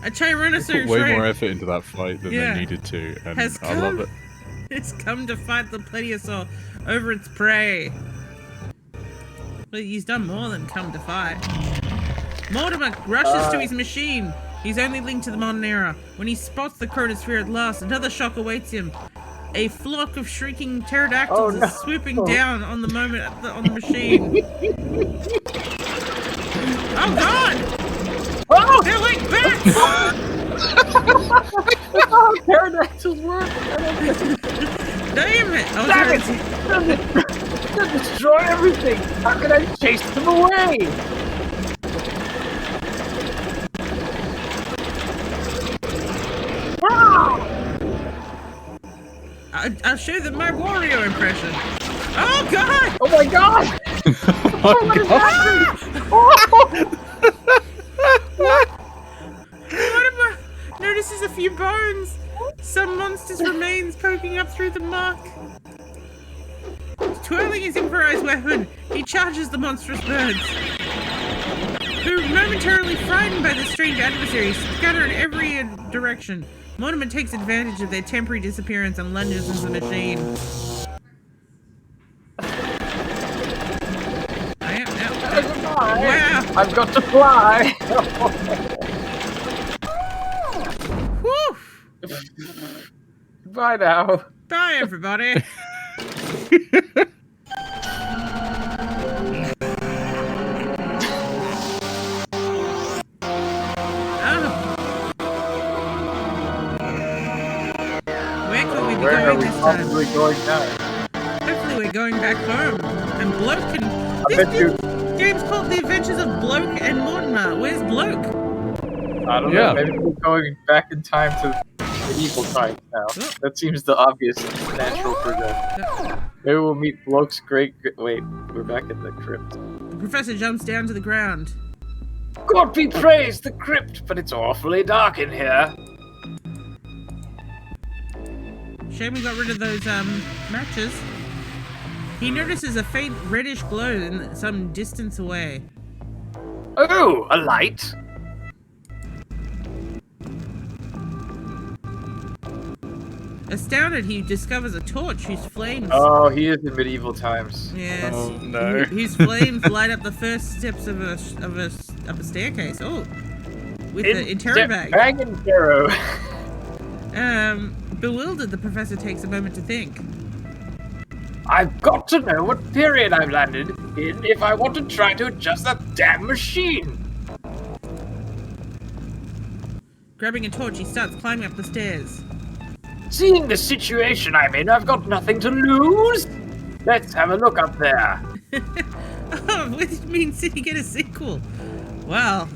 Speaker 1: A Tyrannosaurus
Speaker 3: Way
Speaker 1: Rex
Speaker 3: more effort into that fight than they needed to, and I love it.
Speaker 1: It's come to fight the Plesiosaur over its prey. But he's done more than come to fight. Mortimer rushes to his machine. He's only linked to the modern era. When he spots the chronosphere at last, another shock awaits him. A flock of shrieking pterodactyls is swooping down on the on the machine. Oh God! Oh, they're like bats!
Speaker 2: Oh, pterodactyls work!
Speaker 1: Damn it! Oh,
Speaker 2: Damn it! They'll destroy everything! How can I chase them away?
Speaker 1: I'll show them my Wario impression. Oh God!
Speaker 2: Oh my God!
Speaker 3: Oh my God!
Speaker 1: Mortimer notices a few bones. Some monster's remains poking up through the muck. Twirling his improvised weapon, he charges the monstrous birds, who, momentarily frightened by the strange adversaries, scatter in every direction. Mortimer takes advantage of their temporary disappearance and lunges into the machine. Wow!
Speaker 2: I've got to fly!
Speaker 1: Whew!
Speaker 2: Bye now.
Speaker 1: Bye, everybody!
Speaker 2: Where are we possibly going now?
Speaker 1: Hopefully we're going back home. And Bloke can... This game's called The Adventures of Bloke and Mortimer. Where's Bloke?
Speaker 2: I don't know. Maybe we're going back in time to medieval times now. Oh. That seems the obvious natural progression. Maybe we'll meet Bloke's great... Wait, we're back in the crypt.
Speaker 1: The professor jumps down to the ground.
Speaker 4: God be praised, the crypt, but it's awfully dark in here.
Speaker 1: Shame we got rid of those matches. He notices a faint reddish glow in some distance away.
Speaker 4: Oh, a light.
Speaker 1: Astounded, he discovers a torch whose flames...
Speaker 2: Oh, he is in medieval times.
Speaker 1: Yes.
Speaker 3: Oh, no.
Speaker 1: Whose flames light up the first steps of a staircase. Oh, with the interrobang.
Speaker 2: Bang and Pharaoh.
Speaker 1: Bewildered, the professor takes a moment to think.
Speaker 4: I've got to know what period I've landed in if I want to try to adjust that damn machine.
Speaker 1: Grabbing a torch, he starts climbing up the stairs.
Speaker 4: Seeing the situation I'm in, I've got nothing to lose. Let's have a look up there.
Speaker 1: Oh, when did Mean City get a sequel? Well,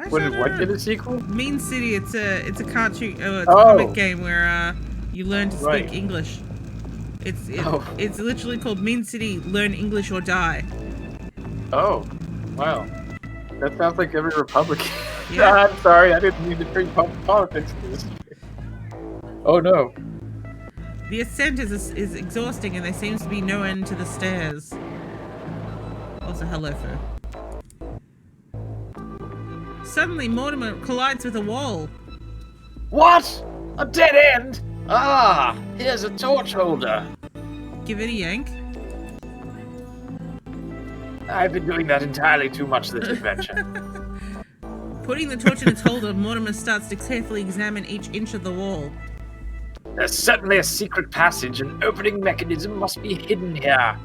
Speaker 2: When did what get a sequel?
Speaker 1: Mean City, it's a cartoon, it's a
Speaker 2: Oh.
Speaker 1: comic game where you learn to speak
Speaker 2: Right.
Speaker 1: English. It's
Speaker 2: Oh.
Speaker 1: it's literally called Mean City: Learn English or Die.
Speaker 2: Oh, wow. That sounds like every Republican.
Speaker 1: Yeah.
Speaker 2: I'm sorry, I didn't mean to bring politics to this. Oh no.
Speaker 1: The ascent is exhausting, and there seems to be no end to the stairs. Also, hello, Fur. Suddenly, Mortimer collides with a wall.
Speaker 4: What? A dead end? Ah, here's a torch holder.
Speaker 1: Give it a yank.
Speaker 4: I've been doing that entirely too much this adventure.
Speaker 1: Putting the torch in its holder, Mortimer starts to carefully examine each inch of the wall.
Speaker 4: There's certainly a secret passage. An opening mechanism must be hidden here.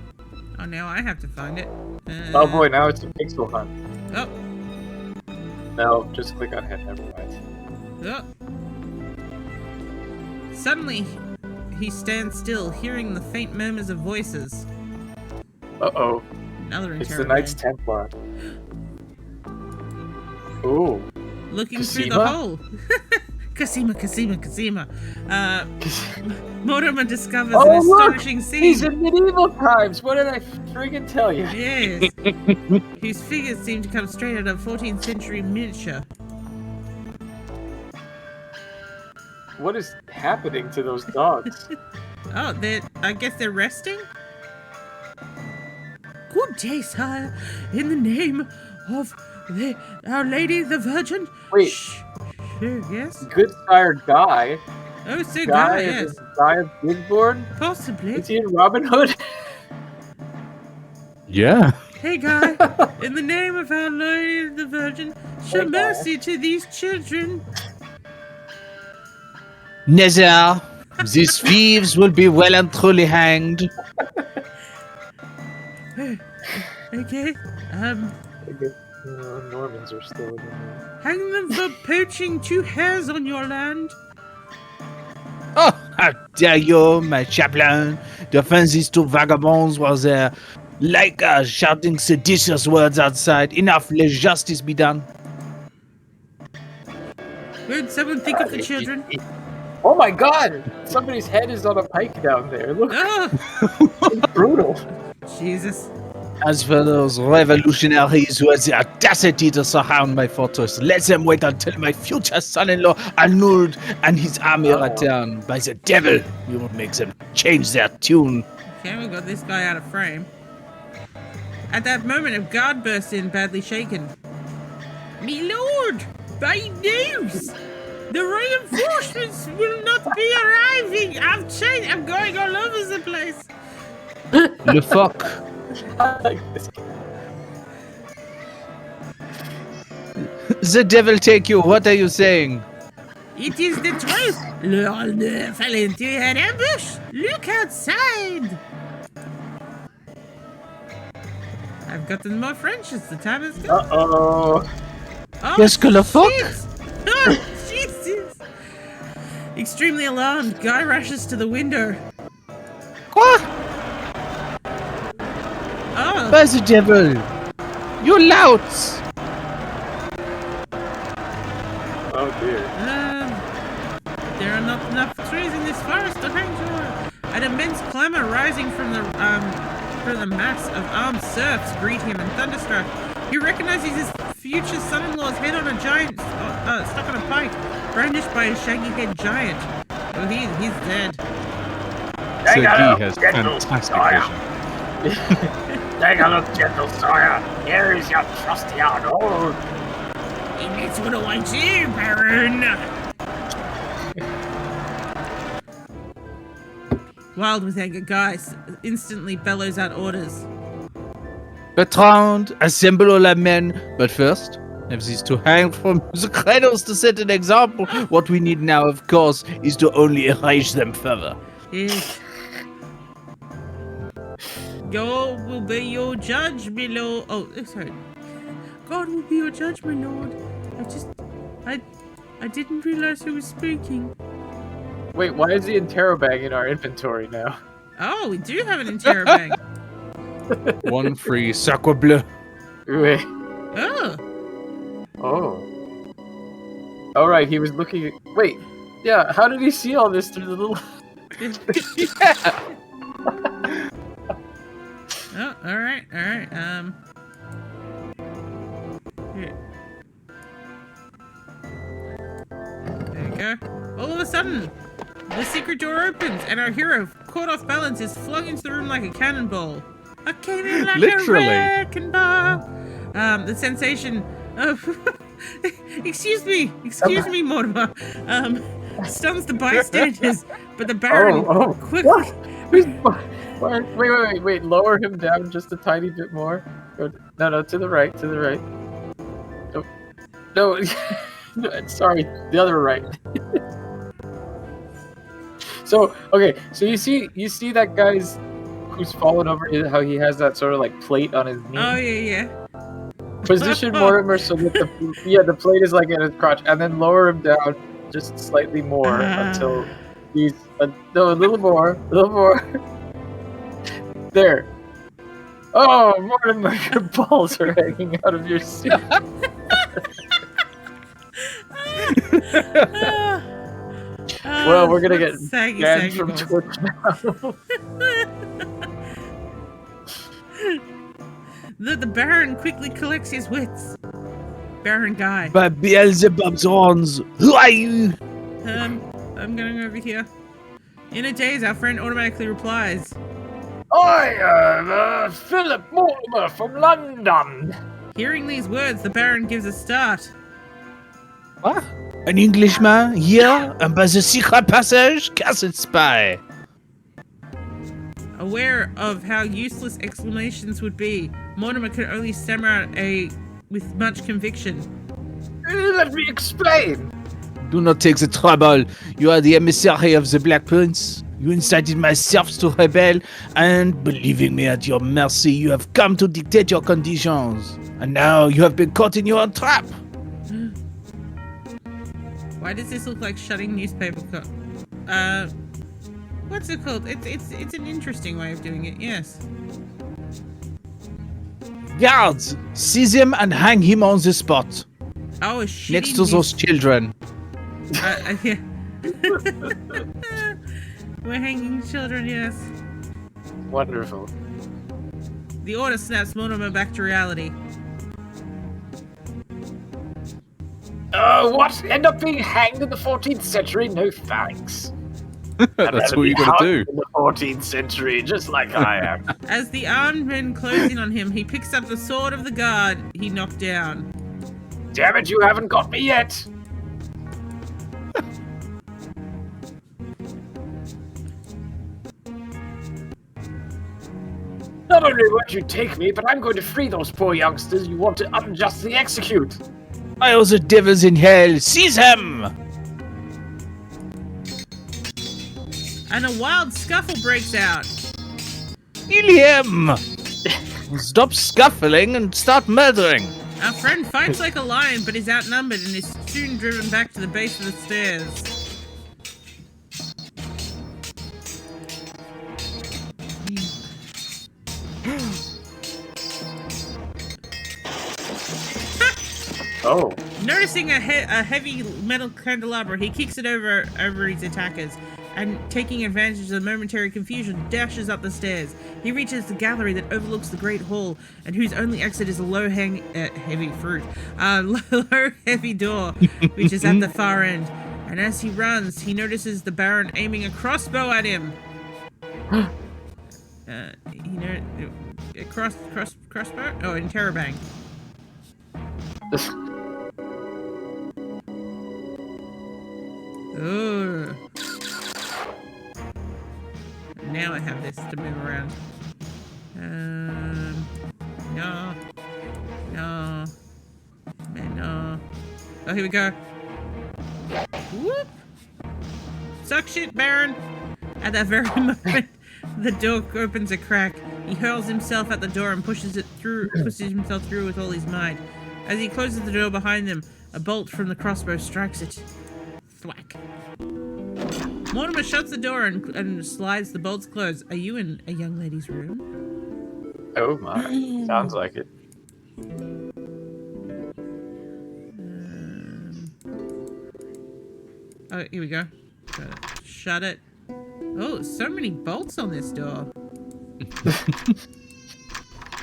Speaker 1: Oh, now I have to find it.
Speaker 2: Oh boy, now it's a pixel hunt.
Speaker 1: Oh,
Speaker 2: No, just click on head, never mind.
Speaker 1: oh. Suddenly, he stands still, hearing the faint murmurs of voices.
Speaker 2: Uh-oh.
Speaker 1: Another
Speaker 2: It's the
Speaker 1: interrogation.
Speaker 2: Knights Templar. Ooh.
Speaker 1: Looking through the
Speaker 2: Cosima?
Speaker 1: hole. Cosima. Mortimer discovers
Speaker 2: Oh,
Speaker 1: an
Speaker 2: look!
Speaker 1: astonishing scene.
Speaker 2: He's in medieval times! What did I friggin' tell you?
Speaker 1: Yes. Whose figures seem to come straight out of 14th century miniature.
Speaker 2: What is happening to those dogs?
Speaker 1: Oh, I guess they're resting? Good day, sire. In the name of Our Lady the Virgin.
Speaker 2: Wait.
Speaker 1: Shh. Yes?
Speaker 2: Good Sire Guy?
Speaker 1: Oh, Sir
Speaker 2: Guy
Speaker 1: Guy,
Speaker 2: is
Speaker 1: yes.
Speaker 2: this Guy of Bigborn?
Speaker 1: Possibly.
Speaker 2: Is he in Robin Hood?
Speaker 3: Yeah.
Speaker 1: Hey, Guy. In the name of Our Lady the Virgin, show
Speaker 2: Hey, Guy.
Speaker 1: mercy to these children.
Speaker 3: Nezar, these thieves will be well and truly hanged.
Speaker 1: Okay.
Speaker 2: I guess Normans are still in there.
Speaker 1: Hang them for poaching 2 hares on your land.
Speaker 3: Oh, how dare you, my chaplain, defend these 2 vagabonds while they're like shouting seditious words outside. Enough, let justice be done.
Speaker 1: Would someone think of the children?
Speaker 2: Oh my god! Somebody's head is on a pike down there. Look,
Speaker 1: Oh,
Speaker 2: it's brutal.
Speaker 1: Jesus.
Speaker 3: As for those revolutionaries who had the audacity to surround my fortress, let them wait until my future son-in-law annulled and his army return. By the devil, we will make them change their tune.
Speaker 1: Okay, we got this guy out of frame. At that moment, a guard bursts in, badly shaken. Me lord, bad news! The reinforcements will not be arriving. I'm going all over the place.
Speaker 3: Le fuck.
Speaker 2: I like this guy.
Speaker 3: The devil take you. What are you saying?
Speaker 1: It is the truth. Lord fell into an ambush. Look outside. I've gotten more French as the time has gone.
Speaker 2: Uh-oh.
Speaker 1: Oh,
Speaker 3: Qu'est-ce que le fuck?
Speaker 1: shit. Oh, Jesus. Extremely alarmed, Guy rushes to the window.
Speaker 3: Quoi?
Speaker 1: Oh,
Speaker 3: By the devil. You louts.
Speaker 2: Oh dear.
Speaker 1: There are not enough trees in this forest to hang to. An immense clamor rising from the mass of armed serfs greet him, and thunderstruck, he recognizes his future son-in-law's head on a giant, stuck on a pike, brandished by a shaggy-head giant. Oh, he's dead.
Speaker 3: Sir
Speaker 4: Take a
Speaker 3: Guy
Speaker 4: look,
Speaker 3: has
Speaker 4: gentle
Speaker 3: fantastic
Speaker 4: sire.
Speaker 3: vision.
Speaker 4: Take a look, gentle sire. Here is your trusty Arnold.
Speaker 1: And that's what I want you, Baron. Wild with anger, Guy instantly bellows out orders.
Speaker 3: Bertrand, assemble all our men. But first, have these 2 hang from the cradles to set an example. What we need now, of course, is to only enrage them further.
Speaker 1: Yes. God will be your judge, my lord. Oh, sorry. God will be your judge, my lord. I didn't realize who was speaking.
Speaker 2: Wait, why is the interrobang in our inventory now?
Speaker 1: Oh, we do have an interrobang.
Speaker 3: 1 free sacre bleu.
Speaker 2: Wait.
Speaker 1: Oh.
Speaker 2: Oh. All right, he was looking at... Wait. Yeah, how did he see all this through the little...
Speaker 1: Oh, all right. Here. There you go. All of a sudden, the secret door opens, and our hero, caught off balance, is flung into the room like a cannonball. I came in like
Speaker 3: Literally.
Speaker 1: a wrecking ball. The sensation of... excuse me, Mortimer. Stuns the bystanders, but the Baron quickly...
Speaker 2: Wait, lower him down just a tiny bit more. No, to the right. No, sorry, the other right. So you see that guy's who's fallen over, how he has that sort of like plate on his knee?
Speaker 1: Oh, yeah.
Speaker 2: Position Mortimer so that the plate is like at his crotch, and then lower him down just slightly more until he's a little more. There. Oh, Mortimer, your balls are hanging out of your suit. Well, we're gonna get banned from Twitch now.
Speaker 1: The Baron quickly collects his wits. Baron Guy.
Speaker 3: By Beelzebub's horns, who are you?
Speaker 1: I'm going over here. In a daze, our friend automatically replies.
Speaker 4: I am Philip Mortimer from London.
Speaker 1: Hearing these words, the Baron gives a start.
Speaker 3: What? An Englishman here and by the secret passage? Castle spy.
Speaker 1: Aware of how useless explanations would be, Mortimer could only stammer out with much conviction.
Speaker 4: Let me explain.
Speaker 3: Do not take the trouble. You are the emissary of the Black Prince. You incited my serfs to rebel, and believing me at your mercy, you have come to dictate your conditions. And now you have been caught in your own trap.
Speaker 1: Why does this look like shutting newspaper what's it called? It's an interesting way of doing it, yes.
Speaker 3: Guards, seize him and hang him on the spot.
Speaker 1: Oh, a shitty
Speaker 3: next to those children.
Speaker 1: Yeah. We're hanging children, yes.
Speaker 2: Wonderful.
Speaker 1: The order snaps Mortimer back to reality.
Speaker 4: What? End up being hanged in the 14th century? No thanks.
Speaker 3: That's what you gotta do.
Speaker 4: In the 14th century, just like I am.
Speaker 1: As the armed men close in on him, he picks up the sword of the guard he knocked down.
Speaker 4: Damn it, you haven't got me yet. Not only won't you take me, but I'm going to free those poor youngsters you want to unjustly execute.
Speaker 3: I owe the devils in hell. Seize him!
Speaker 1: And a wild scuffle breaks out.
Speaker 3: Kill him! Stop scuffling and start murdering.
Speaker 1: Our friend fights like a lion, but is outnumbered and is soon driven back to the base of the stairs.
Speaker 2: Oh.
Speaker 1: Noticing a heavy metal candelabra, he kicks it over his attackers, and taking advantage of the momentary confusion, dashes up the stairs. He reaches the gallery that overlooks the Great Hall, and whose only exit is a low heavy door, which is at the far end. And as he runs, he notices the Baron aiming a crossbow at him. Crossbow? Oh, interrobang. Oh. Now I have this to move around. No. Man, no. Oh, here we go. Whoop! Suck shit, Baron! At that very moment, the door opens a crack, He hurls himself at the door and pushes himself through with all his might. As he closes the door behind them, a bolt from the crossbow strikes it. Thwack. Mortimer shuts the door and slides the bolts closed. Are you in a young lady's room?
Speaker 2: Oh my. Sounds like it.
Speaker 1: Oh, here we go. Shut it. Oh, so many bolts on this door.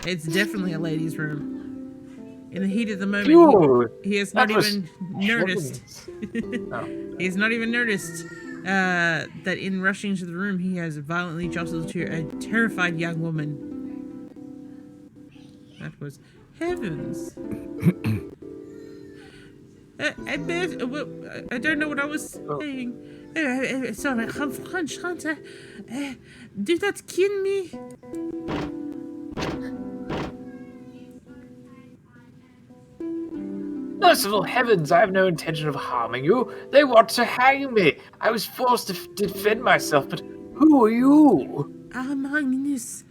Speaker 1: It's definitely a lady's room. In the heat of the moment, he has not even noticed. He has not even noticed that in rushing into the room, he has violently jostled to a terrified young woman. That was heavens. I don't know what I was saying. Sorry, I'm French, Hunter. Do not kill me.
Speaker 4: Merciful heavens, I have no intention of harming you. They want to hang me. I was forced to defend myself, but who are you?
Speaker 1: Magnus,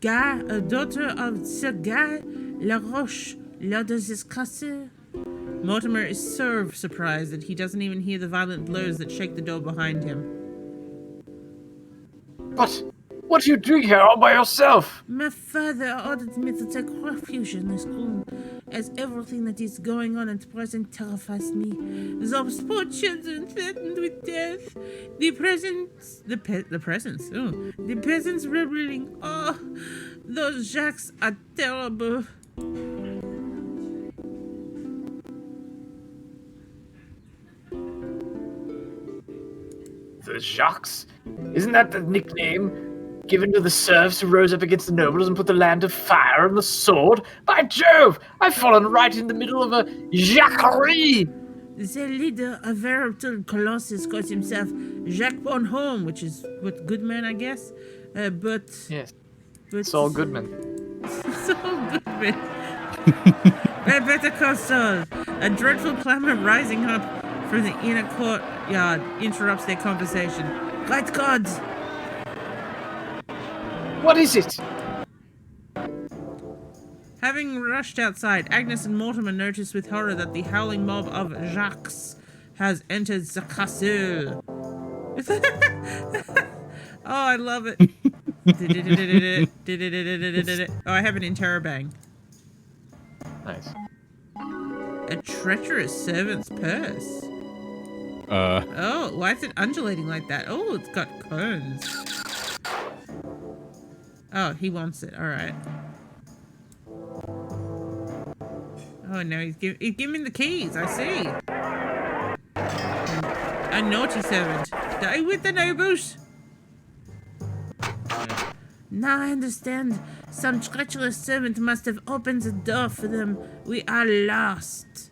Speaker 1: Guy, a daughter of Sir Guy Laroche, Lord de Castle. Mortimer is so surprised that he doesn't even hear the violent blows that shake the door behind him.
Speaker 4: But what are you doing here all by yourself?
Speaker 1: My father ordered me to take refuge in this room, as everything that is going on at present terrifies me. Those poor children threatened with death. The peasants rebelling. Oh, those Jacks are terrible.
Speaker 4: The Jacques? Isn't that the nickname given to the serfs who rose up against the nobles and put the land to fire and the sword? By Jove, I've fallen right in the middle of a Jacquerie!
Speaker 1: The leader of veritable Colossus calls himself Jacques Bonhomme, which is what Goodman, I guess.
Speaker 2: Yes.
Speaker 1: But
Speaker 2: Saul Goodman.
Speaker 1: Saul Goodman. Better call Saul. A dreadful clamor rising up from the inner courtyard interrupts their conversation. Great God!
Speaker 4: What is it?
Speaker 1: Having rushed outside, Agnes and Mortimer notice with horror that the howling mob of Jacques has entered the castle. Oh, I love it. Oh, I have an interrobang.
Speaker 2: Nice.
Speaker 1: A treacherous servant's purse. Oh, why is it undulating like that? Oh, it's got cones. Oh, he wants it. All right. Oh no, he's giving me the keys. I see. A naughty servant. Die with the nobles. Now I understand. Some treacherous servant must have opened the door for them. We are lost.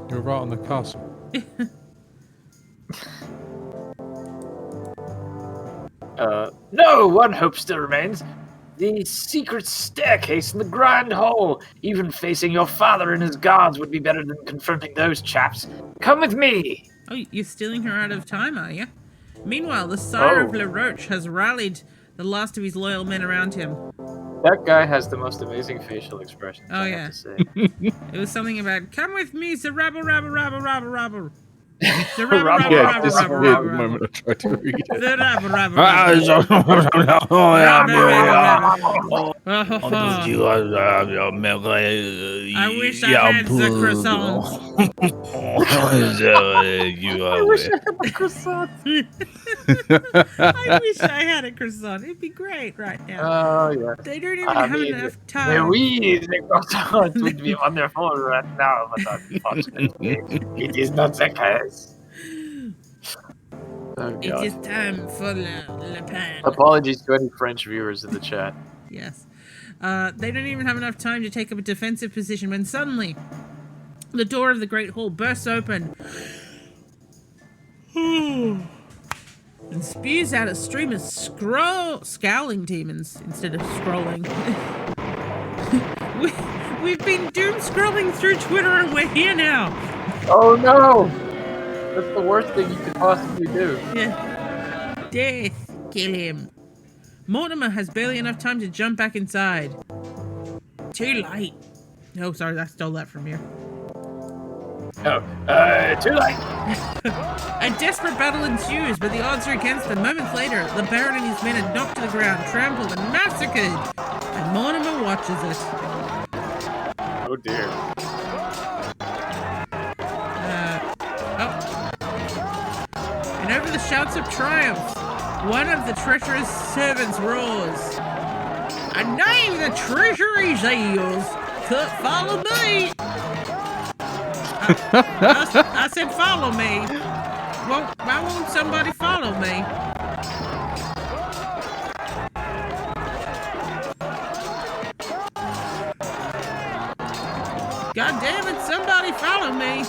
Speaker 3: You're right on the cusp.
Speaker 4: No, one hope still remains. The secret staircase in the Grand Hall. Even facing your father and his guards would be better than confronting those chaps. Come with me.
Speaker 1: Oh, you're stealing her out of time, are you? Meanwhile, the sire of Laroche has rallied the last of his loyal men around him.
Speaker 2: That guy has the most amazing facial expressions.
Speaker 1: Oh,
Speaker 2: I
Speaker 1: yeah.
Speaker 2: have to say.
Speaker 1: It was something about, come with me, Sir Rabble, rabble, rabble, rabble, rabble. Sir
Speaker 2: Rabble,
Speaker 1: rabble, rabble,
Speaker 3: Yeah,
Speaker 1: rabble,
Speaker 3: this is
Speaker 1: rabble,
Speaker 3: the
Speaker 1: rabble, rabble.
Speaker 3: moment I tried to read it.
Speaker 1: Sir rabble, rabble, rabble. I wish I had the croissants.
Speaker 2: I wish I had the croissant.
Speaker 1: I wish I had a croissant. It'd be great right now.
Speaker 2: Oh, yeah.
Speaker 1: They don't even have enough time.
Speaker 4: The croissant would be wonderful right now, but unfortunately, it is not the case.
Speaker 2: Oh,
Speaker 1: It
Speaker 2: God.
Speaker 1: is time for Le Pen.
Speaker 2: Apologies to any French viewers in the chat.
Speaker 1: Yes. They don't even have enough time to take up a defensive position when suddenly the door of the Great Hall bursts open and spews out a stream of scowling demons instead of scrolling. We've been doom scrolling through Twitter and we're here now.
Speaker 2: Oh, no! That's the worst thing you could possibly do.
Speaker 1: Yeah. Death. Kill him. Mortimer has barely enough time to jump back inside. Too late. Oh, sorry, I stole that from you.
Speaker 4: Too late.
Speaker 1: A desperate battle ensues, but the odds are against them. Moments later, the Baron and his men are knocked to the ground, trampled, and massacred. And Mortimer watches it.
Speaker 2: Oh dear.
Speaker 1: And over the shouts of triumph, one of the treacherous servants roars, "A name the treasury's eels! Follow me!" I said follow me. Well, why won't somebody follow me? God damn it, somebody follow me.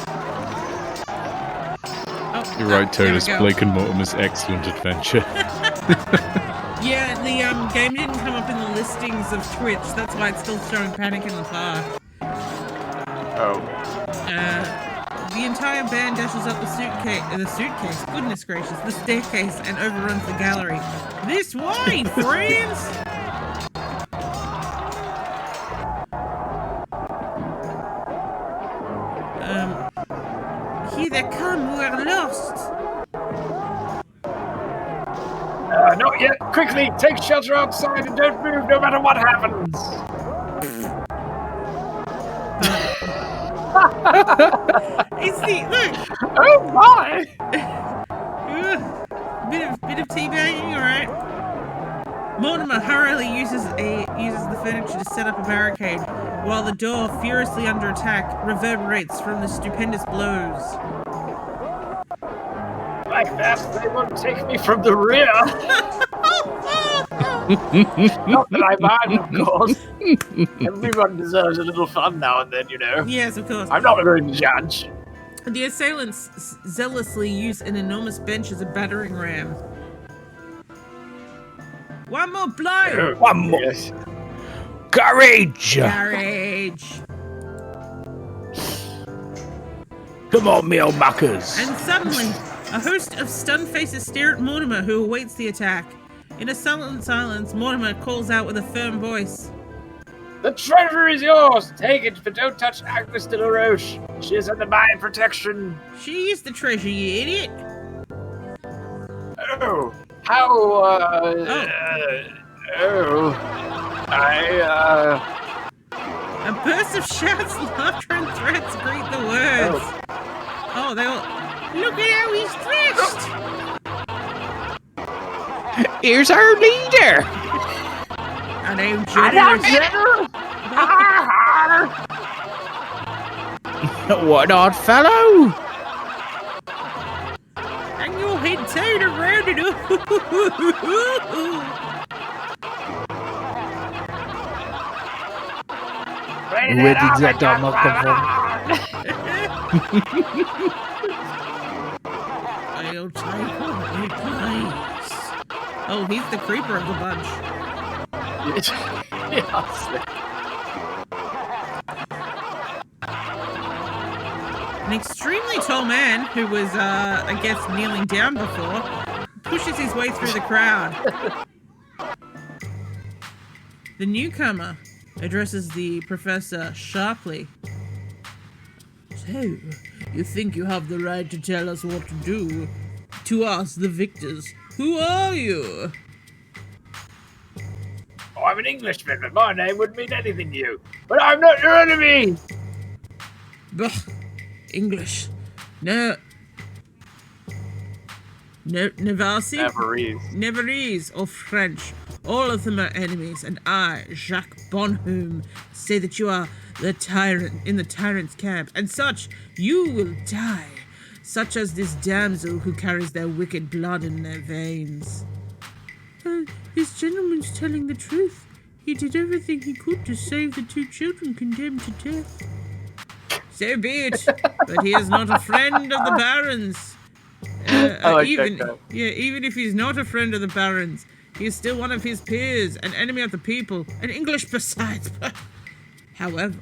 Speaker 1: Oh,
Speaker 3: You're right, Totus.
Speaker 1: there we go.
Speaker 3: Blake and Mortimer's excellent adventure.
Speaker 1: Yeah, the game didn't come up in the listings of Twitch. That's why it's still showing Panic in the Park.
Speaker 2: Oh.
Speaker 1: The entire band dashes up the suitcase, goodness gracious, the staircase, and overruns the gallery. This way, friends! Here they come, we're lost.
Speaker 4: Not yet. Quickly, take shelter outside and don't move no matter what happens.
Speaker 1: It's the look.
Speaker 4: Oh my!
Speaker 1: Bit of teabagging, all right. Mortimer hurriedly uses the furniture to set up a barricade, while the door, furiously under attack, reverberates from the stupendous blows.
Speaker 4: Like that, they won't take me from the rear. Not that I mind, of course. Everyone deserves a little fun now and then, you know.
Speaker 1: Yes, of course.
Speaker 4: I'm not a very judge.
Speaker 1: The assailants zealously use an enormous bench as a battering ram. One more blow!
Speaker 3: One more.
Speaker 2: Yes.
Speaker 3: Courage!
Speaker 1: Courage!
Speaker 3: Come on, me old muckers.
Speaker 1: And suddenly, a host of stunned faces stare at Mortimer, who awaits the attack. In a sullen silence, Mortimer calls out with a firm voice.
Speaker 4: The treasure is yours. Take it, but don't touch Agnes de la Roche. She is under my protection.
Speaker 1: She is the treasure, you idiot!
Speaker 4: Oh, how,
Speaker 1: A burst of shouts, laughter, and threats greet the words. Oh, they all... Look at how he's dressed!
Speaker 3: Here's our leader.
Speaker 1: I know, generous.
Speaker 3: What an odd fellow.
Speaker 1: And your head turned around and
Speaker 3: Where did that dog come from?
Speaker 1: I'll take all the place. Oh, he's the creeper of the bunch. An extremely tall man, who was, I guess, kneeling down before, pushes his way through the crowd. The newcomer addresses the professor sharply. So, you think you have the right to tell us what to do? To us, the victors. Who are you?
Speaker 4: Oh, I'm an Englishman, but my name wouldn't mean anything to you. But I'm not your enemy!
Speaker 1: Bah, English. No. Navasi? Neverese or French. All of them are enemies, and I, Jacques Bonhomme, say that you are the tyrant in the tyrant's camp, and such you will die, such as this damsel who carries their wicked blood in their veins. This gentleman's telling the truth. He did everything he could to save the two children condemned to death. So be it, but he is not a friend of the Barons. Even if he's not a friend of the Barons, he is still one of his peers, an enemy of the people, an English besides. However,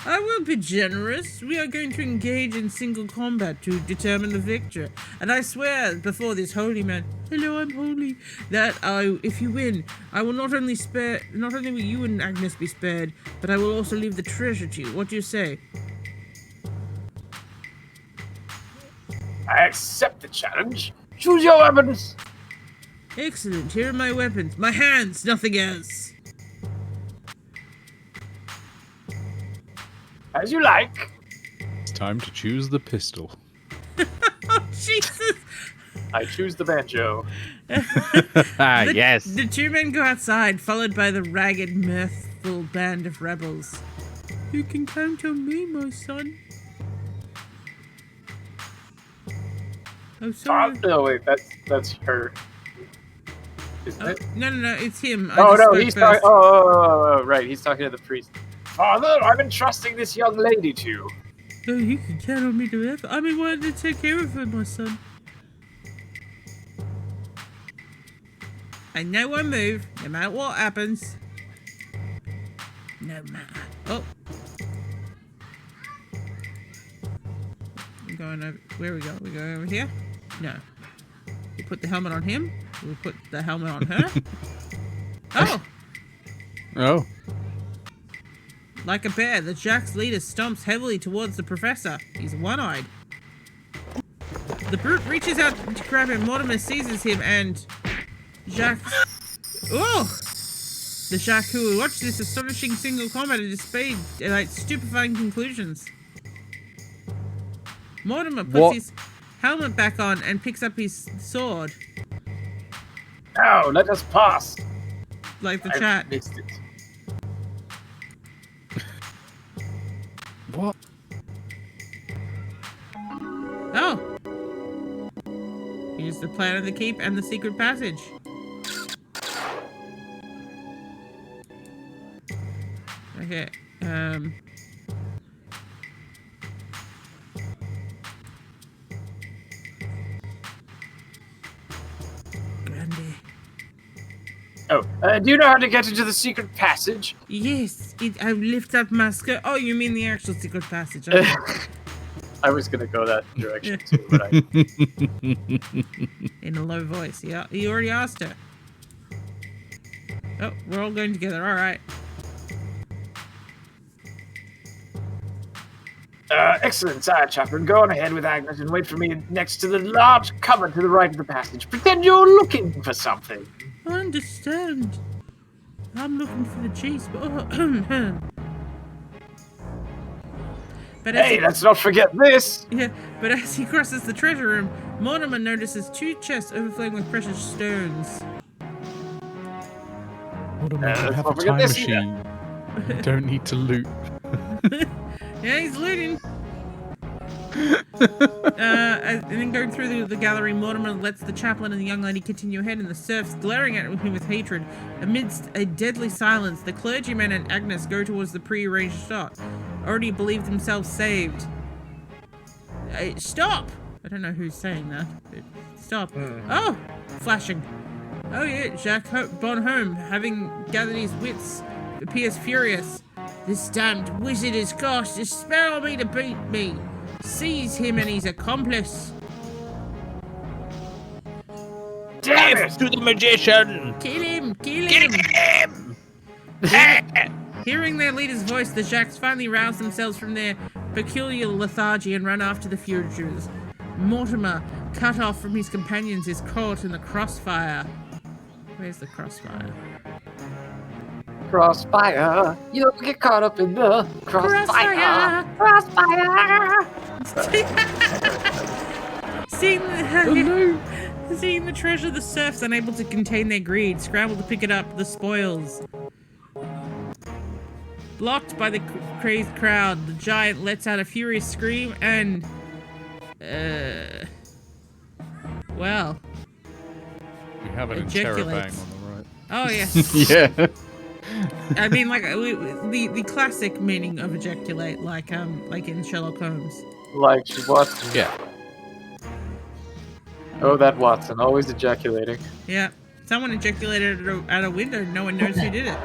Speaker 1: I will be generous. We are going to engage in single combat to determine the victor. And I swear before this holy man, hello, I'm holy, that if you win, I will not only will you and Agnes be spared, but I will also leave the treasure to you. What do you say?
Speaker 4: I accept the challenge. Choose your weapons.
Speaker 1: Excellent. Here are my weapons. My hands, nothing else.
Speaker 4: As you like.
Speaker 3: It's time to choose the pistol.
Speaker 1: Oh, Jesus.
Speaker 2: I choose the banjo.
Speaker 3: Yes.
Speaker 1: The two men go outside, followed by the ragged, mirthful band of rebels. You can count on me, my son. Oh, sorry.
Speaker 2: No, wait, that's her. Isn't it?
Speaker 1: No, it's him.
Speaker 2: Oh, no,
Speaker 1: he's talking.
Speaker 2: Right, he's talking to the priest.
Speaker 4: Father, I'm entrusting this young lady to you.
Speaker 1: Oh, you can count on me to ever. I'm in one to take care of her, my son. And no one move, no matter what happens. No matter. Oh. We're going over. Where we go? We go over here? No. We put the helmet on him. We put the helmet on her. Oh!
Speaker 3: Oh.
Speaker 1: Like a bear, the Jack's leader stomps heavily towards the professor. He's one-eyed. The brute reaches out to grab him. Mortimer seizes him and... Jack... Oh! The Jack who watched this astonishing single combat and displayed stupefying conclusions. Mortimer puts his helmet back on and picks up his sword.
Speaker 4: Now, let us pass.
Speaker 1: Like the
Speaker 2: I
Speaker 1: chat.
Speaker 2: missed it.
Speaker 3: What?
Speaker 1: Oh! Here's the plan of the keep and the secret passage. Okay, Grande.
Speaker 4: Oh, do you know how to get into the secret passage?
Speaker 1: Yes, I lift up my skirt. Oh, you mean the actual secret passage. Okay.
Speaker 2: I was gonna go that direction too, but I...
Speaker 1: In a low voice. Yeah, you already asked her. Oh, we're all going together. All right.
Speaker 4: Excellent, Sire Chaplain. Go on ahead with Agnes and wait for me next to the large cupboard to the right of the passage. Pretend you're looking for something.
Speaker 1: I understand. I'm looking for the cheese, but
Speaker 4: Hey, let's not forget this.
Speaker 1: Yeah, but as he crosses the treasure room, Mortimer notices two chests overflowing with precious stones.
Speaker 3: Mortimer, you
Speaker 4: let's
Speaker 3: have
Speaker 4: not
Speaker 3: a
Speaker 4: forget
Speaker 3: time
Speaker 4: this
Speaker 3: machine. You don't need to loot.
Speaker 1: Yeah, he's looting. And then going through the gallery, Mortimer lets the chaplain and the young lady continue ahead, and the serfs glaring at him with hatred. Amidst a deadly silence, the clergyman and Agnes go towards the pre-arranged spot. Already believe themselves saved. Stop! I don't know who's saying that. But stop. Oh! Flashing. Oh yeah, Jacques Bonhomme, having gathered his wits, appears furious. This damned wizard has cast a spell on me to beat me. Seize him and his accomplice.
Speaker 4: Damn it!
Speaker 3: To the magician!
Speaker 1: Kill him! Kill him! Hearing their leader's voice, the Jacques finally rouse themselves from their peculiar lethargy and run after the fugitives. Mortimer, cut off from his companions, is caught in the crossfire. Where's the crossfire?
Speaker 2: Crossfire, you'll get caught up in the crossfire.
Speaker 1: Seeing the treasure, the serfs, unable to contain their greed, scramble to pick it up, the spoils. Blocked by the crazed crowd, the giant lets out a furious scream and... well...
Speaker 3: We have an
Speaker 1: ejaculates.
Speaker 3: interrobang on the right.
Speaker 1: Oh, yeah.
Speaker 3: Yeah.
Speaker 1: I mean, like, the classic meaning of ejaculate, like in Sherlock Holmes.
Speaker 2: Like Watson.
Speaker 3: Yeah.
Speaker 2: Oh, that Watson, always ejaculating.
Speaker 1: Yeah. Someone ejaculated at a window, no one knows who did it.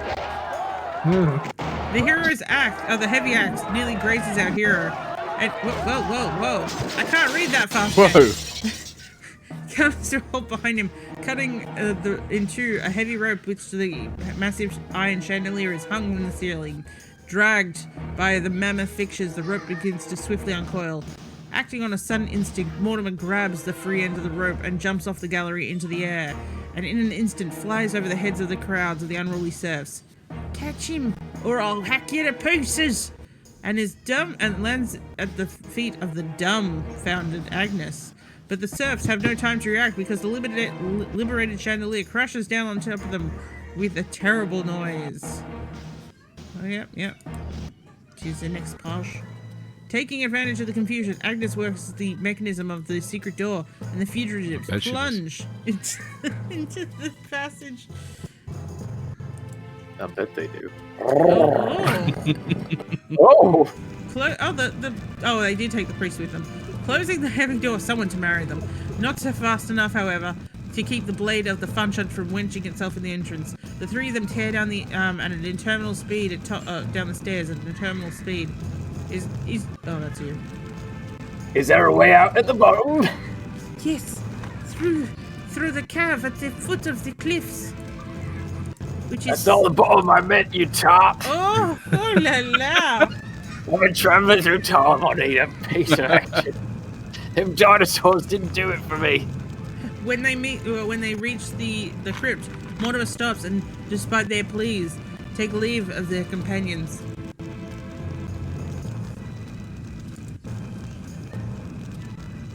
Speaker 1: The heavy axe nearly grazes our hero. And whoa. I can't read that fast.
Speaker 3: Whoa.
Speaker 1: Comes to hold behind him, cutting into a heavy rope which the massive iron chandelier is hung from the ceiling. Dragged by the mammoth fixtures, the rope begins to swiftly uncoil. Acting on a sudden instinct, Mortimer grabs the free end of the rope and jumps off the gallery into the air, and in an instant flies over the heads of the crowds of the unruly serfs. Catch him, or I'll hack you to pieces! And lands at the feet of the dumbfounded Agnes. But the serfs have no time to react because the liberated chandelier crashes down on top of them with a terrible noise. Oh, yep. Choose the next posh. Taking advantage of the confusion, Agnes works the mechanism of the secret door, and the fugitives plunge into the passage.
Speaker 2: I bet they do.
Speaker 1: Oh!
Speaker 2: Oh!
Speaker 1: They did take the priest with them. Closing the heavy door, someone to marry them. Not so fast enough, however, to keep the blade of the funshot from winching itself in the entrance. The three of them tear down at an interminable speed down the stairs at an interminable speed. Oh, that's you.
Speaker 4: Is there a way out at the bottom?
Speaker 1: Yes, through the cave at the foot of the cliffs. Which
Speaker 4: That's
Speaker 1: is...
Speaker 4: not the bottom I meant, you top.
Speaker 1: Oh la la!
Speaker 4: I've been traveling through time. I need a piece of action. Them dinosaurs didn't do it for me.
Speaker 1: When they reach the crypt, Mortimer stops and, despite their pleas, take leave of their companions.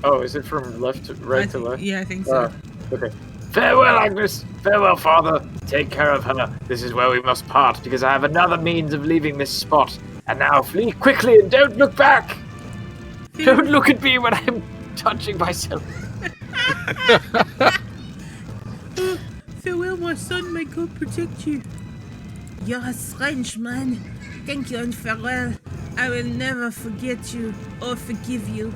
Speaker 2: Oh, is it from left to right to left?
Speaker 1: Yeah, I think so.
Speaker 2: Okay.
Speaker 4: Farewell, Agnes. Farewell, father. Take care of her. This is where we must part, because I have another means of leaving this spot. And now flee quickly and don't look back. Don't look at me when I'm touching myself.
Speaker 1: Farewell, my son. May God protect you. You're a strange man. Thank you and farewell. I will never forget you or forgive you.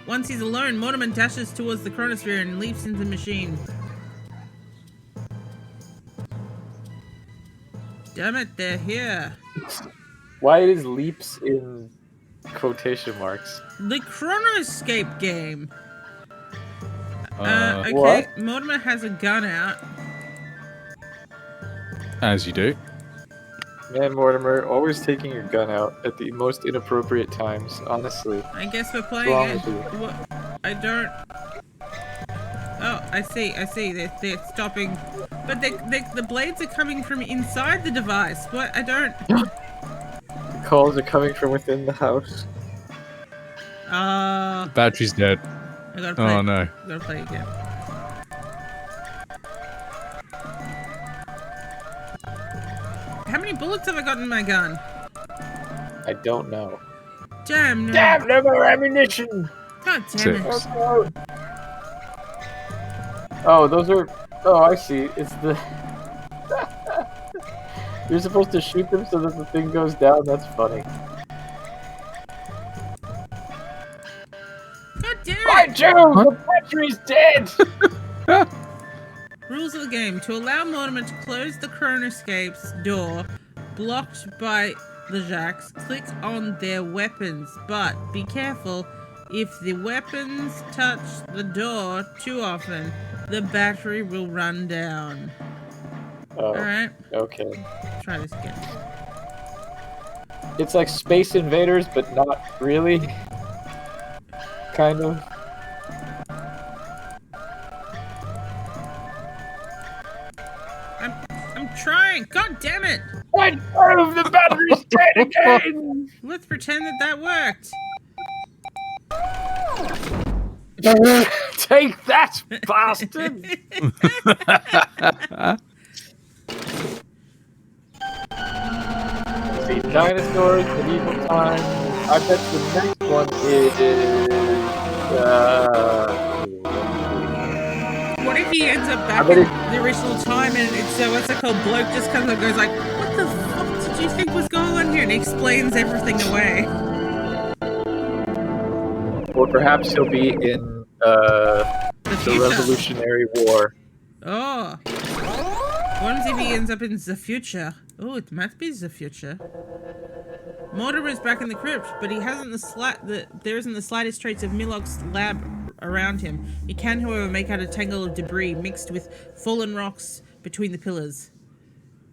Speaker 1: Once he's alone, Mortimer dashes towards the chronosphere and leaps into the machine. Damn it, they're here.
Speaker 2: Why is leaps in quotation marks?
Speaker 1: The Chronoscape game. Okay,
Speaker 2: What?
Speaker 1: Mortimer has a gun out.
Speaker 3: As you do.
Speaker 2: Man, Mortimer, always taking your gun out at the most inappropriate times, honestly.
Speaker 1: I guess we're
Speaker 2: What's
Speaker 1: playing
Speaker 2: wrong
Speaker 1: it.
Speaker 2: with you?
Speaker 1: What? I don't... Oh, I see. They're stopping. But the blades are coming from inside the device. What? I don't...
Speaker 2: The calls are coming from within the house.
Speaker 3: Battery's dead.
Speaker 1: I gotta play.
Speaker 3: Oh no.
Speaker 1: I gotta play again. How many bullets have I got in my gun?
Speaker 2: I don't know.
Speaker 1: Damn, no.
Speaker 4: Damn, no more ammunition.
Speaker 1: God damn it.
Speaker 3: Six.
Speaker 2: Oh, those are... Oh, I see. It's the... You're supposed to shoot them so that the thing goes down? That's funny.
Speaker 1: God damn it.
Speaker 4: By Jove, the battery's dead.
Speaker 1: Rules of the game. To allow Mortimer to close the Chronoscape's door, blocked by the Jacks, click on their weapons. But be careful, if the weapons touch the door too often, the battery will run down.
Speaker 2: Oh,
Speaker 1: Alright,
Speaker 2: okay.
Speaker 1: try this again.
Speaker 2: It's like Space Invaders, but not really. Kind of.
Speaker 1: I'm trying! God damn it!
Speaker 4: By Jove, the battery's dead again.
Speaker 1: Let's pretend that worked.
Speaker 4: Take that, bastard.
Speaker 2: See, dinosaurs, medieval times. I bet the next one is...
Speaker 1: What if he ends up back
Speaker 2: bet
Speaker 1: in
Speaker 2: it-
Speaker 1: the original time and it's what's it called? Bloke just comes and goes like, "What the fuck did you think was going on here?" And he explains everything away.
Speaker 2: Or perhaps he'll be in the
Speaker 1: future.
Speaker 2: Revolutionary War.
Speaker 1: Oh, What if he ends up in the future? Oh, it might be the future. Mortimer is back in the crypt, but he hasn't there isn't the slightest trace of Milok's lab around him. He can, however, make out a tangle of debris mixed with fallen rocks between the pillars.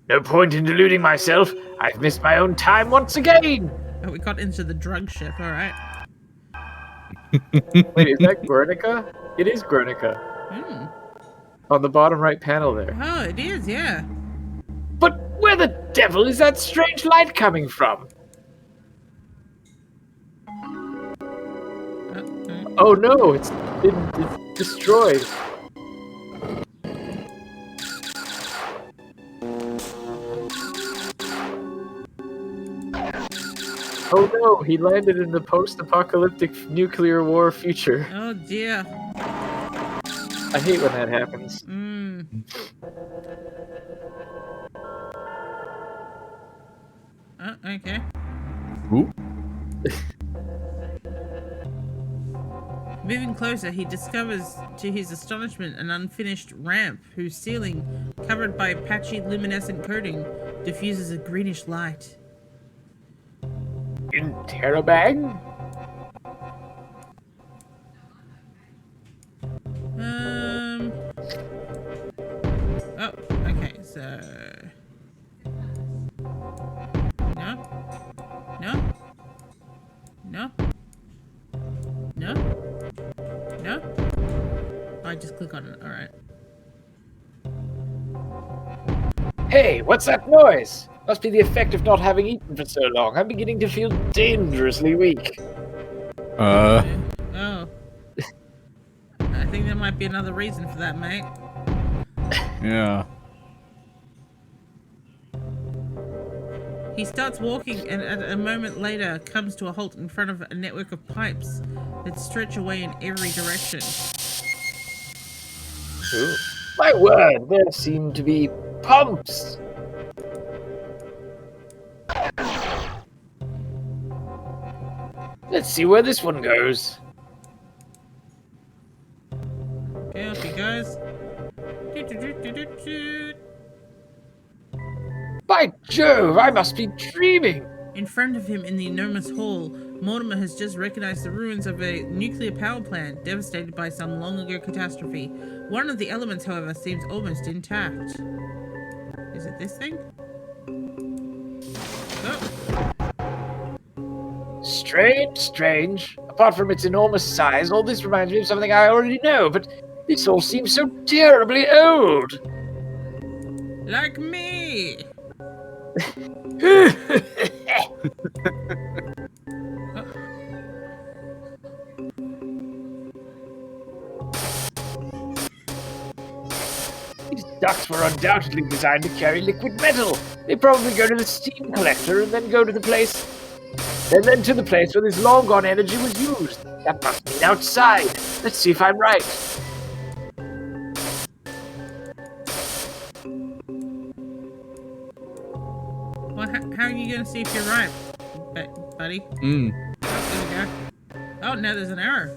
Speaker 4: No point in deluding myself. I've missed my own time once again.
Speaker 1: Oh, we got into the drug ship, alright.
Speaker 2: Wait, is that Guernica? It is Guernica. On the bottom right panel there.
Speaker 1: Oh, it is, yeah.
Speaker 4: But where the devil is that strange light coming from?
Speaker 2: Oh no, it's destroyed. Oh no, he landed in the post-apocalyptic nuclear war future.
Speaker 1: Oh dear.
Speaker 2: I hate when that happens.
Speaker 1: Oh, okay.
Speaker 3: Ooh.
Speaker 1: Moving closer, he discovers, to his astonishment, an unfinished ramp whose ceiling, covered by patchy luminescent coating, diffuses a greenish light.
Speaker 4: Interrobang?
Speaker 1: Oh, okay, so... No? No? No? No? No? Oh, I just click on it, alright.
Speaker 4: Hey, what's that noise? Must be the effect of not having eaten for so long. I'm beginning to feel dangerously weak.
Speaker 1: Oh. I think there might be another reason for that, mate.
Speaker 3: Yeah.
Speaker 1: He starts walking and at a moment later comes to a halt in front of a network of pipes that stretch away in every direction.
Speaker 4: Ooh. My word, there seem to be pumps. Let's see where this one goes.
Speaker 1: Okay, off he goes.
Speaker 4: By Jove, I must be dreaming.
Speaker 1: In front of him in the enormous hall, Mortimer has just recognized the ruins of a nuclear power plant devastated by some long-ago catastrophe. One of the elements, however, seems almost intact. Is it this thing? Oh.
Speaker 4: Strange, strange. Apart from its enormous size, all this reminds me of something I already know, but this all seems so terribly old.
Speaker 1: Like me!
Speaker 4: These ducts were undoubtedly designed to carry liquid metal. They probably go to the steam collector and then go to the place... And then to the place where this long-gone energy was used. That must mean outside. Let's see if I'm right.
Speaker 1: Well, how are you going to see if you're right, buddy? Oh, there we go. Oh, now there's an error.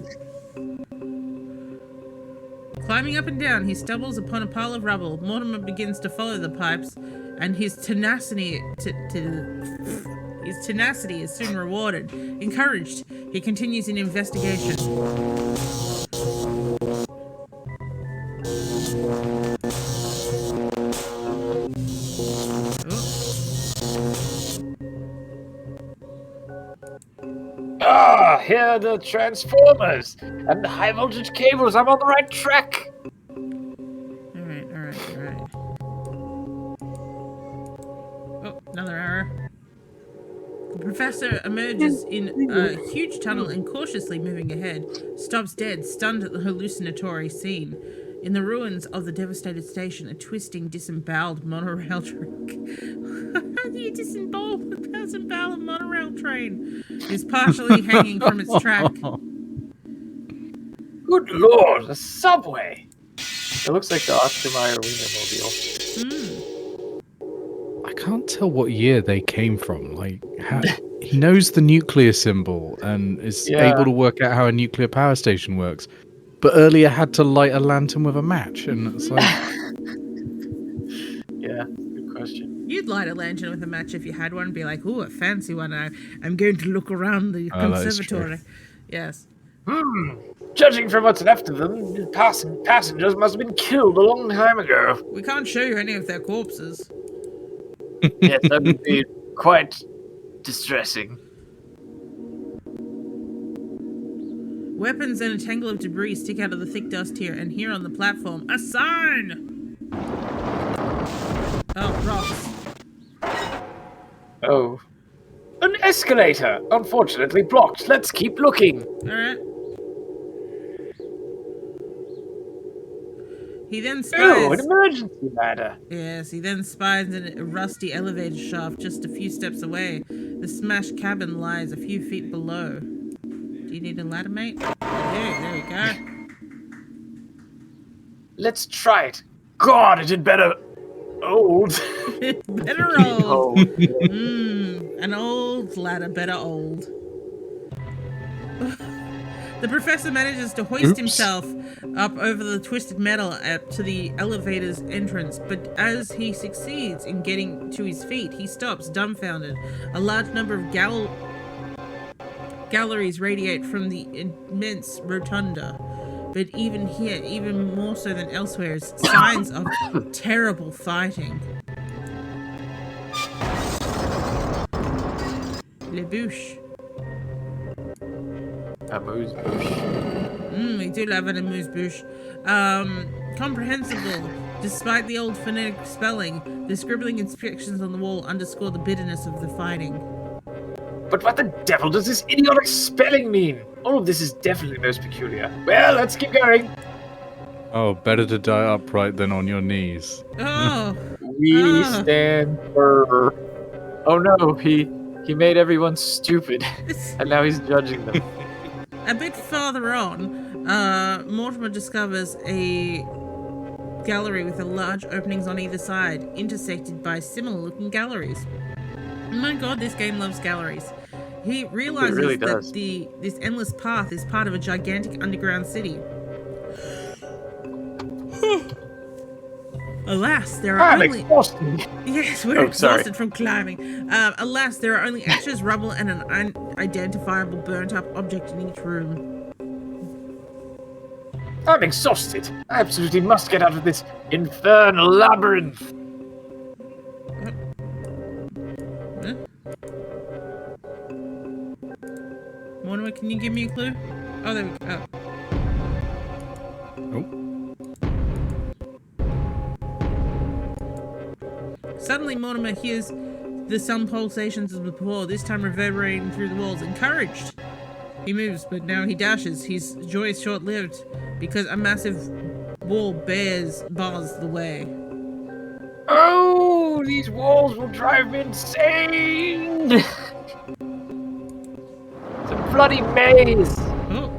Speaker 1: Climbing up and down, he stumbles upon a pile of rubble. Mortimer begins to follow the pipes, and his tenacity is soon rewarded. Encouraged, he continues an investigation.
Speaker 4: Ah, here are the transformers and the high voltage cables. I'm on the right track.
Speaker 1: Alright. Oh, another error. The professor emerges in a huge tunnel and cautiously moving ahead, stops dead, stunned at the hallucinatory scene. In the ruins of the devastated station, a twisting, disemboweled monorail train. How do you disembowel a monorail train? Is partially hanging from its track.
Speaker 4: Good lord, a subway.
Speaker 2: It looks like the Ostermeyer Wienermobile.
Speaker 3: I can't tell what year they came from. Like, he knows the nuclear symbol and is able to work out how a nuclear power station works, but earlier had to light a lantern with a match, and it's like...
Speaker 1: lantern with a match if you had one. Be like, ooh, a fancy one. I'm going to look around the
Speaker 3: that is true.
Speaker 1: conservatory. Yes.
Speaker 4: Judging from what's left of them, the passengers must have been killed a long time ago.
Speaker 1: We can't show you any of their corpses.
Speaker 4: Yes, that would be quite distressing.
Speaker 1: Weapons and a tangle of debris stick out of the thick dust here, and here on the platform, a sign! Oh, rocks.
Speaker 4: Oh. An escalator! Unfortunately blocked. Let's keep looking.
Speaker 1: Alright. He then
Speaker 4: Oh, an
Speaker 1: spies...
Speaker 4: emergency ladder.
Speaker 1: Yes, he then spies a rusty elevator shaft just a few steps away. The smashed cabin lies a few feet below. Do you need a ladder, mate? There we go.
Speaker 4: Let's try it. God, is it better old?
Speaker 1: Better old. An old ladder, better old. The professor manages to hoist himself up over the twisted metal up to the elevator's entrance, but as he succeeds in getting to his feet, he stops, dumbfounded. A large number of galleries radiate from the immense rotunda, but even here, even more so than elsewhere, is signs of terrible fighting. Le bouche.
Speaker 4: Amuse-bouche.
Speaker 1: We do love an amuse-bouche. Comprehensible. Despite the old phonetic spelling, the scribbling inscriptions on the wall underscore the bitterness of the fighting.
Speaker 4: But what the devil does this idiotic spelling mean? All of this is definitely most peculiar. Well, let's keep going.
Speaker 3: Oh, better to die upright than on your knees.
Speaker 1: Oh!
Speaker 2: We stand for... Oh no, he made everyone stupid. And now he's judging them.
Speaker 1: A bit farther on, Mortimer discovers a gallery with large openings on either side, intersected by similar-looking galleries. Oh my god, this game loves galleries. He realizes
Speaker 2: really
Speaker 1: that
Speaker 2: does.
Speaker 1: this endless path is part of a gigantic underground city. Alas, there are
Speaker 4: I'm
Speaker 1: only...
Speaker 4: exhausted.
Speaker 1: Yes, we're
Speaker 2: Oh, sorry.
Speaker 1: exhausted from climbing. Alas, there are only ashes, rubble, and an unidentifiable burnt-up object in each room.
Speaker 4: I'm exhausted. I absolutely must get out of this infernal labyrinth.
Speaker 1: Mortimer, can you give me a clue? Oh, there we go.
Speaker 3: Oh.
Speaker 1: Suddenly, Mortimer hears the some pulsations of before, this time reverberating through the walls. Encouraged! He moves, but now he dashes. His joy is short-lived, because a massive wall bars the way.
Speaker 4: Oh, these walls will drive me insane. It's a bloody maze.
Speaker 1: Oh,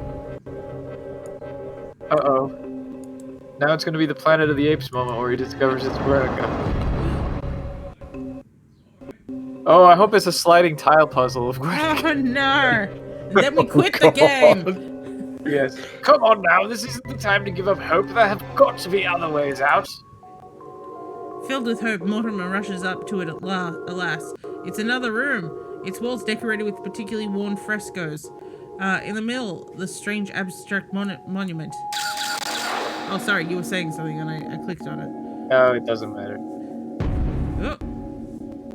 Speaker 2: Uh-oh. Now it's gonna be the Planet of the Apes moment where he discovers it's America. Oh, I hope it's a sliding tile puzzle of Greg.
Speaker 1: oh no! Then we quit the game!
Speaker 2: Yes.
Speaker 4: Come on now, this isn't the time to give up hope. There have got to be other ways out.
Speaker 1: Filled with hope, Mortimer rushes up to it alas. It's another room. Its walls decorated with particularly worn frescoes. In the middle, the strange abstract monument. Oh, sorry, you were saying something and I clicked on it.
Speaker 2: Oh, it doesn't matter.
Speaker 1: Oh,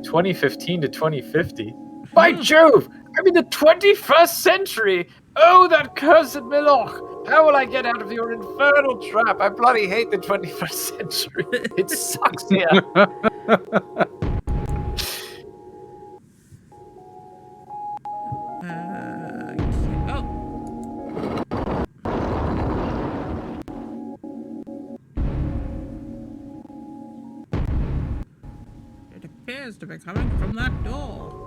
Speaker 2: 2015 to 2050?
Speaker 4: By Jove! I'm in the 21st century! Oh, that cursed Milloch! How will I get out of your infernal trap? I bloody hate the 21st century. It sucks here.
Speaker 1: it appears to be coming from that door.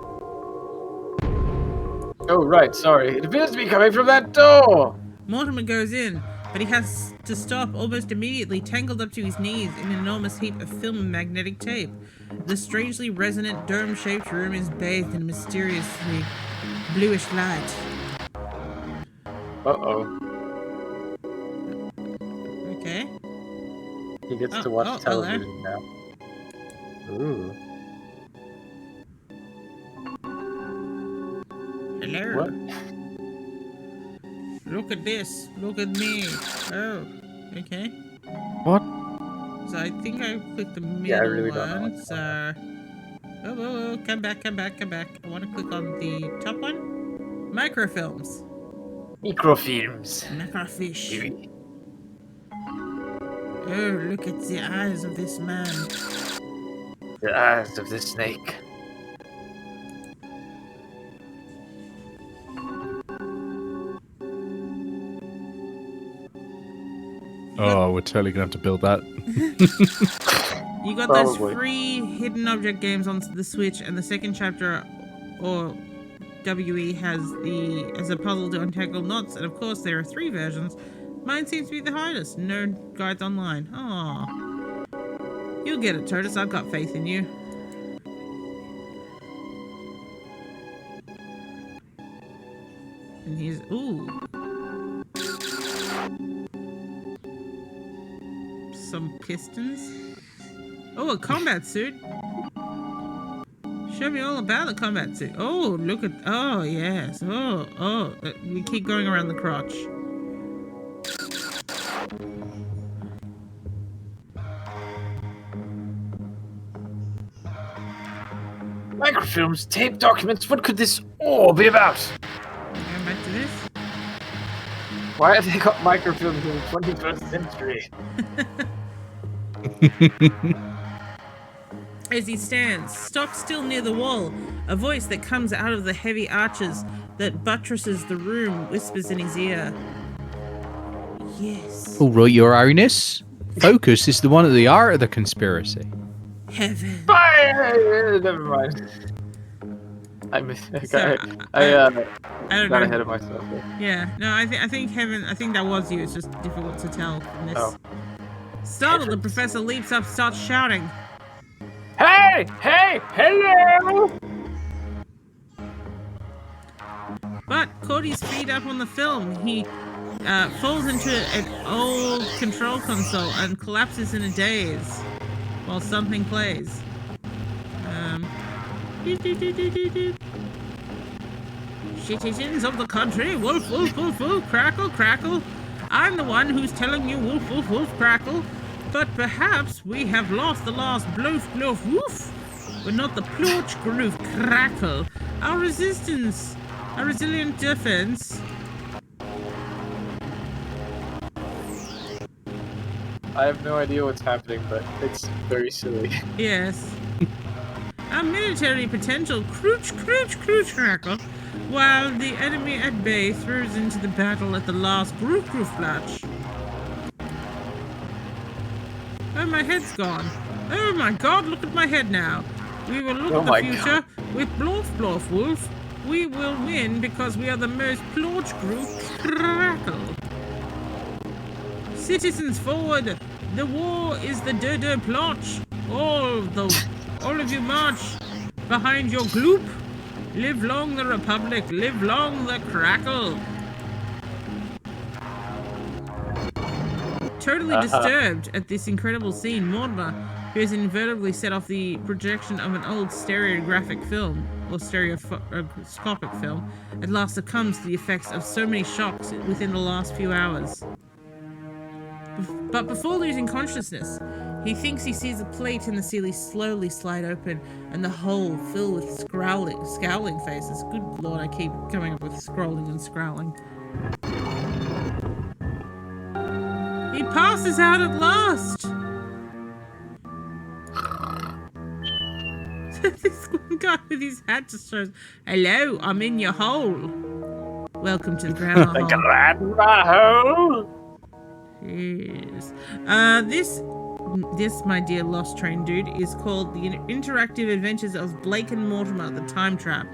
Speaker 2: Oh, right, sorry.
Speaker 4: It appears to be coming from that door.
Speaker 1: Mortimer goes in, but he has to stop almost immediately, tangled up to his knees in an enormous heap of film and magnetic tape. The strangely resonant dome-shaped room is bathed in a mysteriously bluish light.
Speaker 2: Uh-oh.
Speaker 1: Okay.
Speaker 2: He gets to
Speaker 1: Oh,
Speaker 2: watch
Speaker 1: hello.
Speaker 2: television now. Ooh. What?
Speaker 1: Look at this. Look at me. Oh, okay.
Speaker 3: What?
Speaker 1: So I think I clicked the middle
Speaker 2: Yeah, I really don't know
Speaker 1: one.
Speaker 2: what's
Speaker 1: So, come back. I want to click on the top one. Microfilms.
Speaker 4: Microfilms.
Speaker 1: Macrofish. Oh, look at the eyes of this man.
Speaker 4: The eyes of the snake.
Speaker 3: Oh, we're totally gonna have to build that.
Speaker 1: You got
Speaker 2: Probably.
Speaker 1: those free hidden object games on the Switch, and the second chapter, or WE, has a puzzle to untangle knots, and of course there are 3 versions. Mine seems to be the hardest. No guides online. Aw. You'll get it, Totus. I've got faith in you. And he's... Ooh. Some pistons. Oh, a combat suit. Show me all about the combat suit. Oh, look at... Oh, yes. Oh. We keep going around the crotch.
Speaker 4: Microfilms, tape documents, what could this all be about?
Speaker 1: Going back to this.
Speaker 4: Why have they got microfilms in the 21st century?
Speaker 1: As he stands, stock still near the wall, a voice that comes out of the heavy arches that buttresses the room whispers in his ear. Yes.
Speaker 3: All right, Your Highness. Focus is the one at the heart of the conspiracy.
Speaker 1: Heaven.
Speaker 2: Never mind. I
Speaker 1: I don't
Speaker 2: got
Speaker 1: know.
Speaker 2: ahead of myself there.
Speaker 1: Yeah. No, I think heaven. I think that was you. It's just difficult to tell from this.
Speaker 2: Oh.
Speaker 1: Startled, the professor leaps up, starts shouting.
Speaker 4: Hey! Hello!
Speaker 1: But caught his feet up on the film. He falls into an old control console and collapses in a daze while something plays. Citizens of the country, wolf, wolf, wolf, wolf, crackle, crackle. I'm the one who's telling you wolf, wolf, wolf, crackle. But perhaps we have lost the last bloof, bloof, woof, but not the plorch, groof, crackle. Our resistance, our resilient defense.
Speaker 2: I have no idea what's happening, but it's very silly.
Speaker 1: Yes. Our military potential, crooch, crooch, crooch, crackle, while the enemy at bay throws into the battle at the last groof, groof, flatch. Oh, my head's gone. Oh my god, look at my head now. We will look at the future with Blorf, Blorf, Wolf. We will win because we are the most plorch group crackle. Citizens forward. The war is the Dodo plotch. All of you march behind your gloop. Live long the Republic. Live long the crackle. Totally disturbed at this incredible scene, Mortimer, who has inadvertently set off the projection of an old stereographic film, or stereoscopic film, at last succumbs to the effects of so many shocks within the last few hours. But before losing consciousness, he thinks he sees a plate in the ceiling slowly slide open, and the hole fill with scowling faces. Good lord, I keep coming up with scrolling and scowling. He passes out at last! This one guy with his hat just shows, hello, I'm in your hole. Welcome to the grandma hole.
Speaker 4: Grandma hole!
Speaker 1: Yes. This, my dear Lost Train dude, is called The Interactive Adventures of Blake and Mortimer, the Time Trap.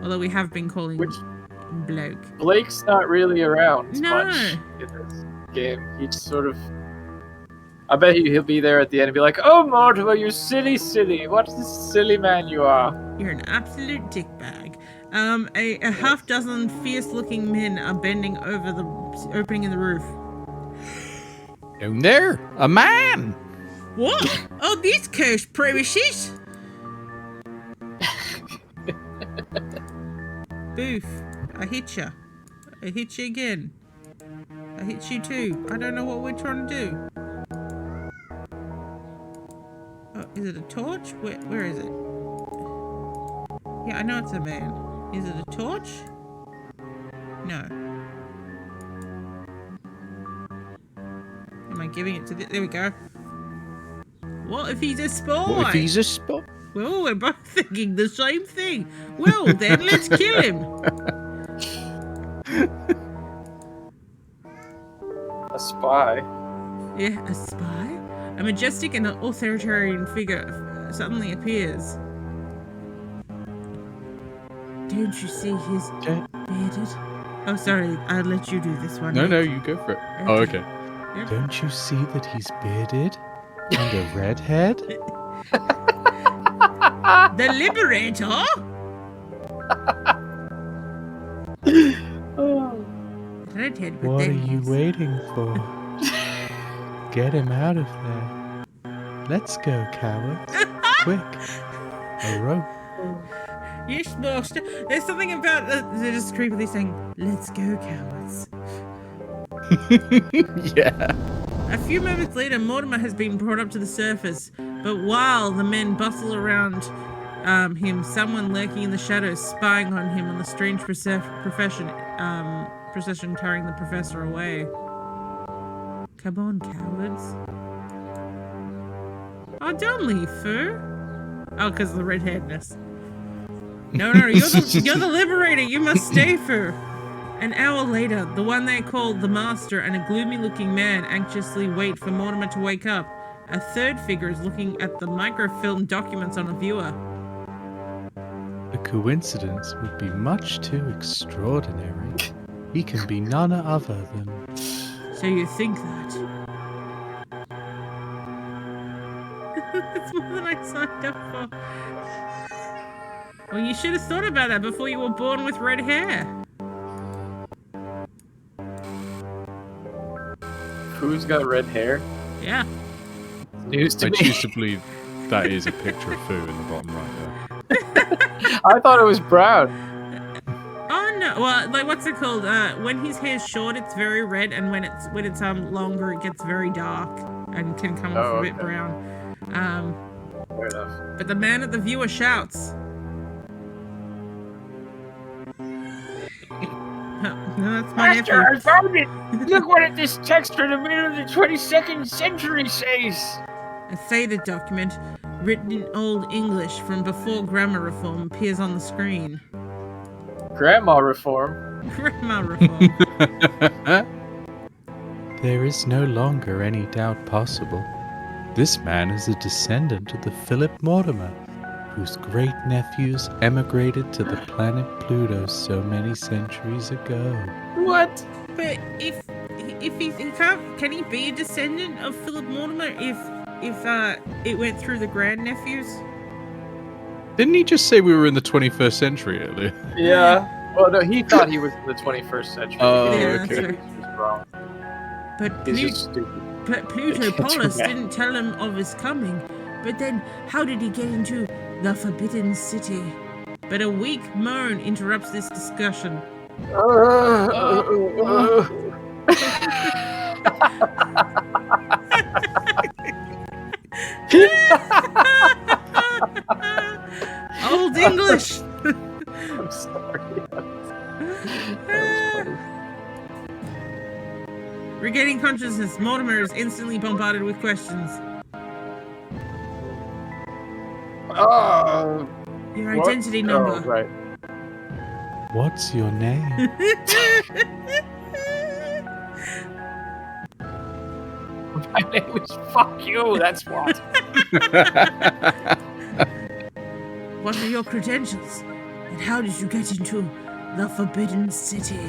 Speaker 1: Although we have been calling him Bloke.
Speaker 2: Blake's not really around
Speaker 1: No.
Speaker 2: much in this game. He's sort of... I bet he'll be there at the end and be like, oh, Mortimer, you silly, silly. What a silly man you are.
Speaker 1: You're an absolute dickbag. A half dozen fierce-looking men are bending over the opening in the roof.
Speaker 3: Down there, a man.
Speaker 1: What? Oh, these cursed premises! Boof. I hit you. I hit you again. I hit you too. I don't know what we're trying to do. Oh, is it a torch? Where is it? Yeah, I know it's a man. Is it a torch? No. Am I giving it to there we go. What if he's a spy?
Speaker 3: What if he's a spy?
Speaker 1: Well, we're both thinking the same thing. Well, then let's kill him.
Speaker 2: A spy.
Speaker 1: Yeah, a spy? A majestic and authoritarian figure suddenly appears. Don't you see his bearded? Oh, sorry, I'll let you do this one.
Speaker 3: No, you go for it.
Speaker 1: Okay.
Speaker 3: Oh, okay.
Speaker 1: Yep.
Speaker 3: Don't you see that he's bearded and a redhead?
Speaker 1: The Liberator? Redhead with
Speaker 3: What are
Speaker 1: dentures.
Speaker 3: you waiting for? Get him out of there. Let's go, cowards. Quick. A rope.
Speaker 1: Yes, master. There's something about they're just creepily saying, "Let's go, cowards."
Speaker 3: Yeah.
Speaker 1: A few moments later, Mortimer has been brought up to the surface, but while the men bustle around him, someone lurking in the shadows, spying on him on the strange procession carrying the professor away. Come on, cowards. Oh, don't leave, Fur. Oh, because of the redheadness. No, you're the Liberator. You must stay, Fur. An hour later, the one they called the Master and a gloomy-looking man anxiously wait for Mortimer to wake up. A third figure is looking at the microfilm documents on a viewer.
Speaker 3: The coincidence would be much too extraordinary. He can be none other than...
Speaker 1: So you think that? That's more than I signed up for. Well, you should have thought about that before you were born with red hair.
Speaker 2: Who's got red hair?
Speaker 1: Yeah.
Speaker 2: News to
Speaker 3: I
Speaker 2: me.
Speaker 3: choose to believe that is a picture of Fu in the bottom right there.
Speaker 2: I thought it was brown.
Speaker 1: Oh no! Well, like what's it called? When his hair's short, it's very red, and when it's longer, it gets very dark and can come off a bit brown.
Speaker 2: Fair enough.
Speaker 1: But the man at the viewer shouts. No, that's my
Speaker 4: Master, I
Speaker 1: nephew.
Speaker 4: found it! Look what this text from the middle of the 22nd century says!
Speaker 1: A faded document, written in Old English from before grammar reform, appears on the screen.
Speaker 2: Grandma reform.
Speaker 1: Grammar reform.
Speaker 3: There is no longer any doubt possible. This man is a descendant of the Philip Mortimer, whose great-nephews emigrated to the planet Pluto so many centuries ago.
Speaker 2: What?
Speaker 1: But if he can't, can he be a descendant of Philip Mortimer if it went through the grandnephews?
Speaker 3: Didn't he just say we were in the 21st century earlier?
Speaker 2: Yeah. Well, no, he thought he was in the 21st century.
Speaker 3: Oh,
Speaker 1: Yeah,
Speaker 3: okay.
Speaker 1: that's
Speaker 2: He was wrong.
Speaker 1: But
Speaker 2: He's just stupid.
Speaker 1: Pluto
Speaker 2: That's
Speaker 1: Polis
Speaker 2: right.
Speaker 1: didn't tell him of his coming. But then, how did he get into the Forbidden City? But a weak moan interrupts this discussion. Old English!
Speaker 2: I'm sorry.
Speaker 1: Regaining consciousness, Mortimer is instantly bombarded with questions. Your
Speaker 2: What?
Speaker 1: identity
Speaker 2: Oh,
Speaker 1: number.
Speaker 2: right.
Speaker 3: What's your name?
Speaker 4: My name is Fuck You, that's what.
Speaker 1: What are your credentials? And how did you get into the Forbidden City?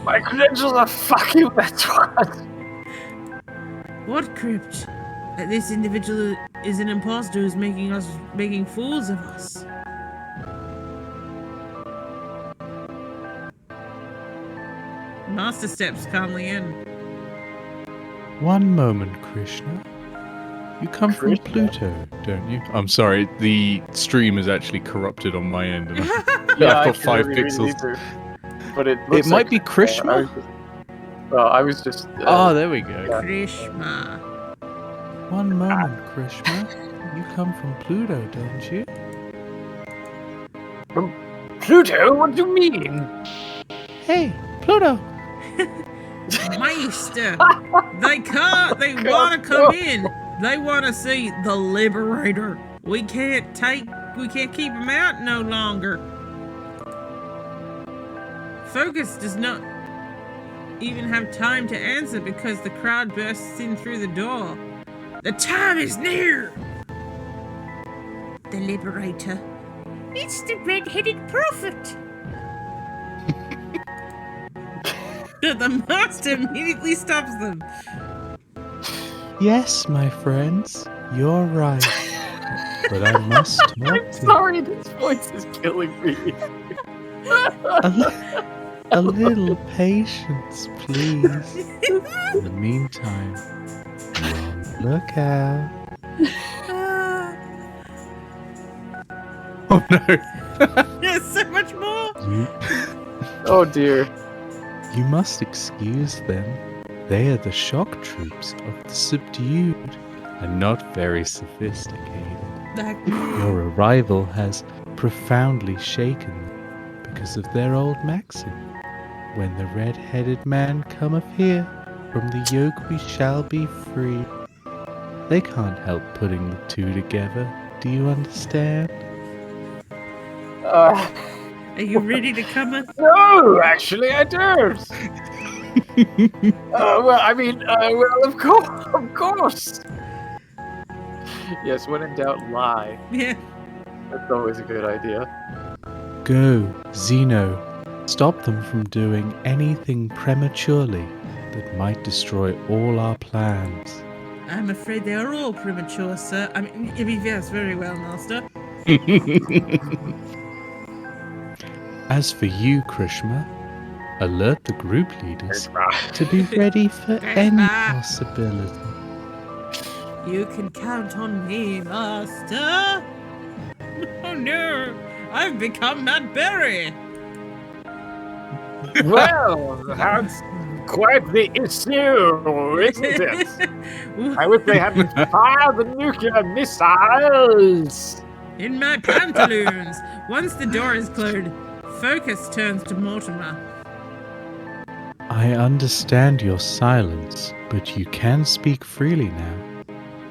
Speaker 4: My credentials are Fuck You, that's what.
Speaker 1: What crypt? That this individual is an imposter who's making fools of us. Master steps calmly in.
Speaker 3: One moment, Krishna. You come from Pluto, don't you? I'm sorry, the stream is actually corrupted on my end. And
Speaker 2: Yeah,
Speaker 3: I've
Speaker 2: I
Speaker 3: got
Speaker 2: can
Speaker 3: 5
Speaker 2: really read
Speaker 3: pixels.
Speaker 2: either. but it looks
Speaker 3: might
Speaker 2: like
Speaker 3: be Krishna.
Speaker 2: I was just.
Speaker 3: Oh, there we go.
Speaker 1: Krishma.
Speaker 3: One moment, Krishna. You come from Pluto, don't you?
Speaker 4: Pluto? What do you mean?
Speaker 3: Hey, Pluto.
Speaker 1: Meister. They can't. They want to come in. They want to see the Liberator. We can't keep them out no longer. Focus does not even have time to answer because the crowd bursts in through the door. The time is near. The Liberator. It's the red-headed prophet. The master immediately stops them.
Speaker 3: Yes, my friends, you're right. But I must talk
Speaker 2: I'm sorry, this voice is killing me.
Speaker 3: A little patience, please. In the meantime, be on the lookout. Oh no!
Speaker 1: There's so much more.
Speaker 2: Oh dear.
Speaker 3: You must excuse them. They are the shock troops of the subdued and not very sophisticated. Your arrival has profoundly shaken them because of their old maxim. When the red-headed man cometh here, from the yoke we shall be free. They can't help putting the two together. Do you understand?
Speaker 1: Are you ready to come in?
Speaker 4: No, actually, I don't. Of course.
Speaker 2: Yes, when in doubt, lie.
Speaker 1: Yeah.
Speaker 2: That's always a good idea.
Speaker 3: Go, Zeno. Stop them from doing anything prematurely that might destroy all our plans.
Speaker 1: I'm afraid they are all premature, sir. Yes, very well, master.
Speaker 3: As for you, Krishna, alert the group leaders to be ready for any possibility.
Speaker 1: You can count on me, master. Oh no, I've become Matt Berry.
Speaker 4: Well, that's quite the issue, isn't it? I wish they hadn't fired the nuclear missiles.
Speaker 1: In my pantaloons. Once the door is closed, Focus turns to Mortimer.
Speaker 3: I understand your silence, but you can speak freely now.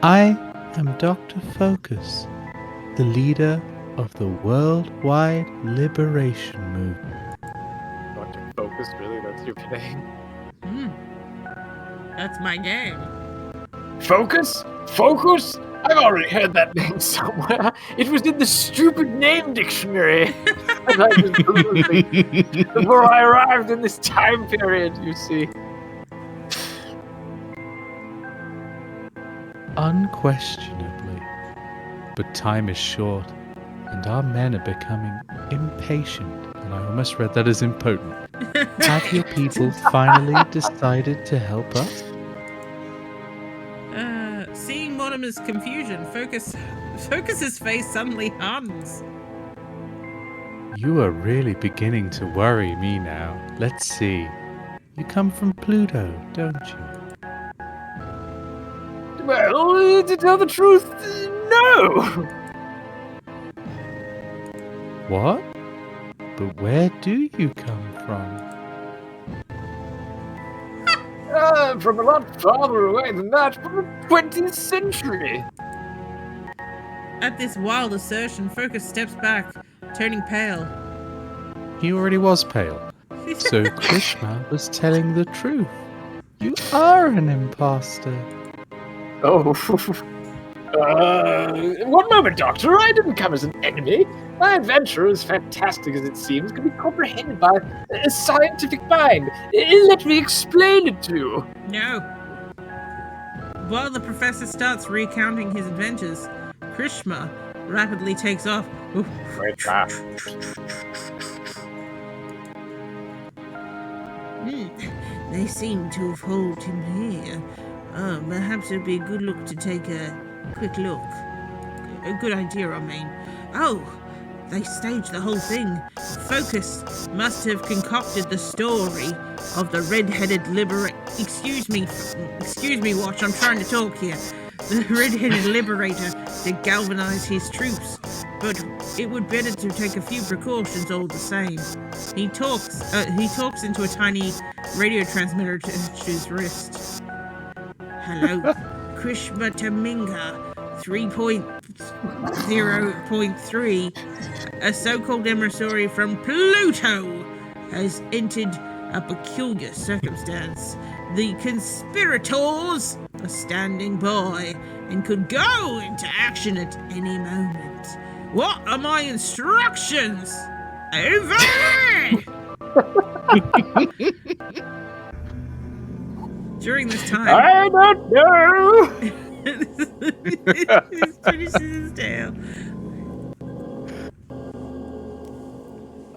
Speaker 3: I am Dr. Focus, the leader of the worldwide liberation movement.
Speaker 2: Dr. Focus, really? That's your name?
Speaker 1: That's my game.
Speaker 4: Focus? Focus? I've already heard that name somewhere. It was in the stupid name dictionary. And I was Googling before I arrived in this time period, you see.
Speaker 3: Unquestionably. But time is short, and our men are becoming impatient. And I almost read that as impotent. Have your people finally decided to help us?
Speaker 1: Seeing Mortimer's confusion, Focus's face suddenly hardens.
Speaker 3: You are really beginning to worry me now. Let's see. You come from Pluto, don't you?
Speaker 4: Well, to tell the truth, no.
Speaker 3: What? But where do you come from?
Speaker 4: From a lot farther away than that, from the 20th century.
Speaker 1: At this wild assertion, Focus steps back, turning pale.
Speaker 3: He already was pale. So Krishna was telling the truth. You are an imposter.
Speaker 4: Oh. One moment, Doctor. I didn't come as an enemy. My adventure, as fantastic as it seems, can be comprehended by a scientific mind. Let me explain it to you.
Speaker 1: No. While the professor starts recounting his adventures, Krishna rapidly takes off. They seem to have hauled him here. Perhaps it'd be a good look to take a quick look. A good idea, I mean. Oh, they staged the whole thing. Focus must have concocted the story of the red-headed liberator. Excuse me, Watch, I'm trying to talk here. The red-headed liberator to galvanize his troops. But it would better to take a few precautions all the same. He talks into a tiny radio transmitter to his wrist. Hello, Krishma Taminga 3.0.3, a so-called emissary from Pluto, has entered a peculiar circumstance. The conspirators are standing by and could go into action at any moment. What are my instructions? Over! During this time,
Speaker 4: I don't know.
Speaker 1: He's finishing his tale.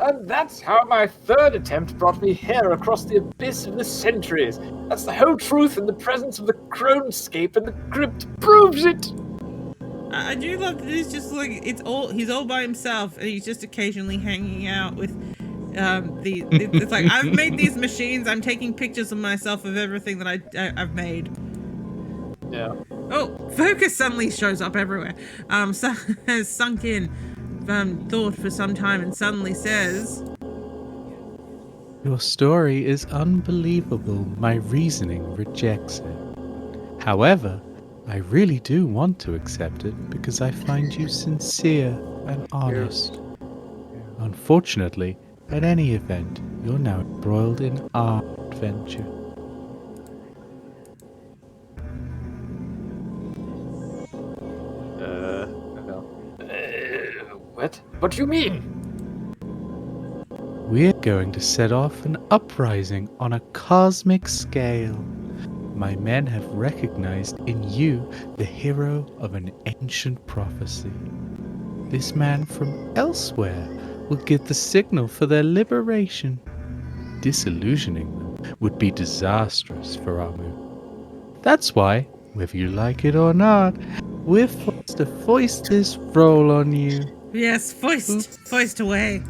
Speaker 4: And that's how my third attempt brought me here across the abyss of the centuries. That's the whole truth in the presence of the Cronescape, and the crypt proves it.
Speaker 1: I do love that it's just like he's all by himself, and he's just occasionally hanging out with it's like, I've made these machines, I'm taking pictures of myself of everything that I've made.
Speaker 2: Yeah.
Speaker 1: Oh, focus suddenly shows up everywhere. So has sunk in, thought for some time, and suddenly says,
Speaker 3: Your story is unbelievable. My reasoning rejects it. However, I really do want to accept it because I find you sincere and honest. Unfortunately, at any event, you're now embroiled in our adventure.
Speaker 4: What? What do you mean?
Speaker 3: We're going to set off an uprising on a cosmic scale. My men have recognized in you the hero of an ancient prophecy. This man from elsewhere will give the signal for their liberation. Disillusioning them would be disastrous for our move. That's why, whether you like it or not, we're forced to foist this role on you.
Speaker 1: yes, foist away.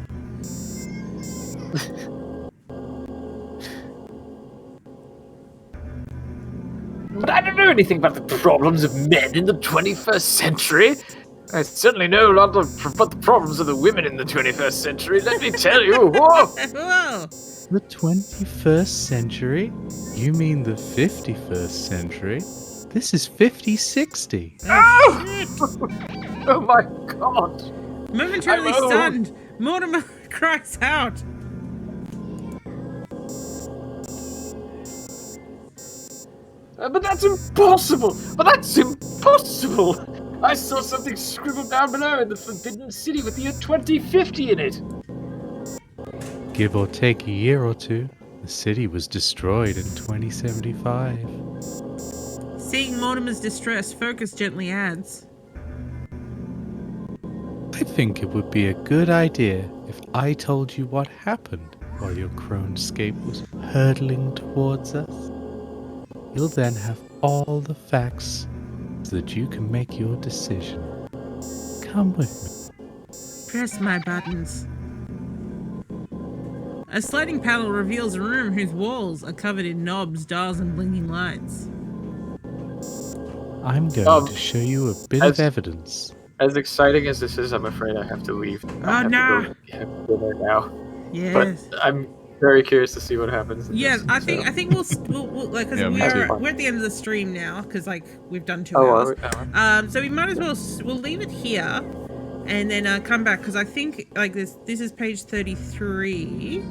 Speaker 4: But I don't know anything about the problems of men in the 21st century. I certainly know a lot about the problems of the women in the 21st century, let me tell you. Whoa!
Speaker 1: Whoa.
Speaker 3: The 21st century? You mean the 51st century? This is 5060.
Speaker 4: Oh my god!
Speaker 1: Momentarily
Speaker 4: I'm old.
Speaker 1: stunned, Mortimer cries out.
Speaker 4: But that's impossible! I saw something scribbled down below in the Forbidden City with the year 2050 in it.
Speaker 3: Give or take a year or two, the city was destroyed in 2075.
Speaker 1: Seeing Mortimer's distress, Focus gently adds,
Speaker 3: I think it would be a good idea if I told you what happened while your Cronescape was hurtling towards us. You'll then have all the facts so that you can make your decision. Come with me.
Speaker 1: press my buttons. A sliding panel reveals a room whose walls are covered in knobs, dials, and blinking lights.
Speaker 3: I'm going to show you a bit of evidence.
Speaker 2: As exciting as this is, I'm afraid I have to leave. I have
Speaker 1: no.
Speaker 2: to go have dinner now.
Speaker 1: Yes.
Speaker 2: But I'm very curious to see what happens.
Speaker 1: Yes, I think we'll like, because
Speaker 3: me too.
Speaker 1: we're at the end of the stream now, because like we've done 2
Speaker 2: Oh,
Speaker 1: hours.
Speaker 2: well,
Speaker 1: So we might as well we'll leave it here, and then come back, because I think like this is page 33.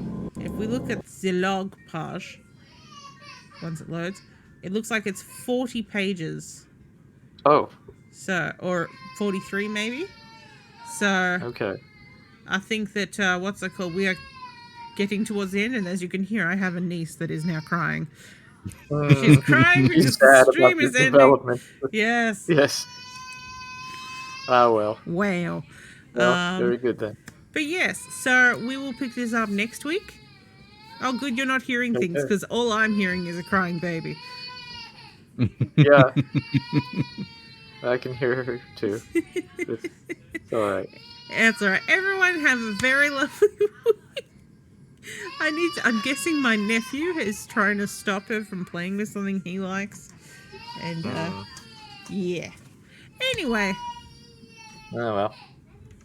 Speaker 1: If we look at the log page, once it loads, it looks like it's 40 pages.
Speaker 2: oh,
Speaker 1: So, or 43 maybe. So
Speaker 2: okay.
Speaker 1: I think that what's it called? We are getting towards the end, and as you can hear, I have a niece that is now crying. She's crying because
Speaker 2: He's
Speaker 1: the
Speaker 2: sad
Speaker 1: stream
Speaker 2: about
Speaker 1: is
Speaker 2: this
Speaker 1: ending.
Speaker 2: development.
Speaker 1: Yes.
Speaker 2: Yes. Ah, well.
Speaker 1: Wow.
Speaker 2: Well, very good then.
Speaker 1: But yes, so we will pick this up next week. Oh, good, you're not hearing things,
Speaker 2: Okay.
Speaker 1: because all I'm hearing is a crying baby.
Speaker 2: Yeah. I can hear her too. It's alright.
Speaker 1: It's alright. Everyone have a very lovely week. I'm guessing my nephew is trying to stop her from playing with something he likes. And, yeah. Anyway.
Speaker 2: Oh well.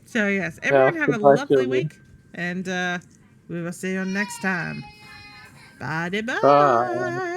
Speaker 1: So, yes, everyone have a
Speaker 2: goodbye,
Speaker 1: lovely
Speaker 2: children.
Speaker 1: week. And, we will see you next time. Bye.
Speaker 2: Bye.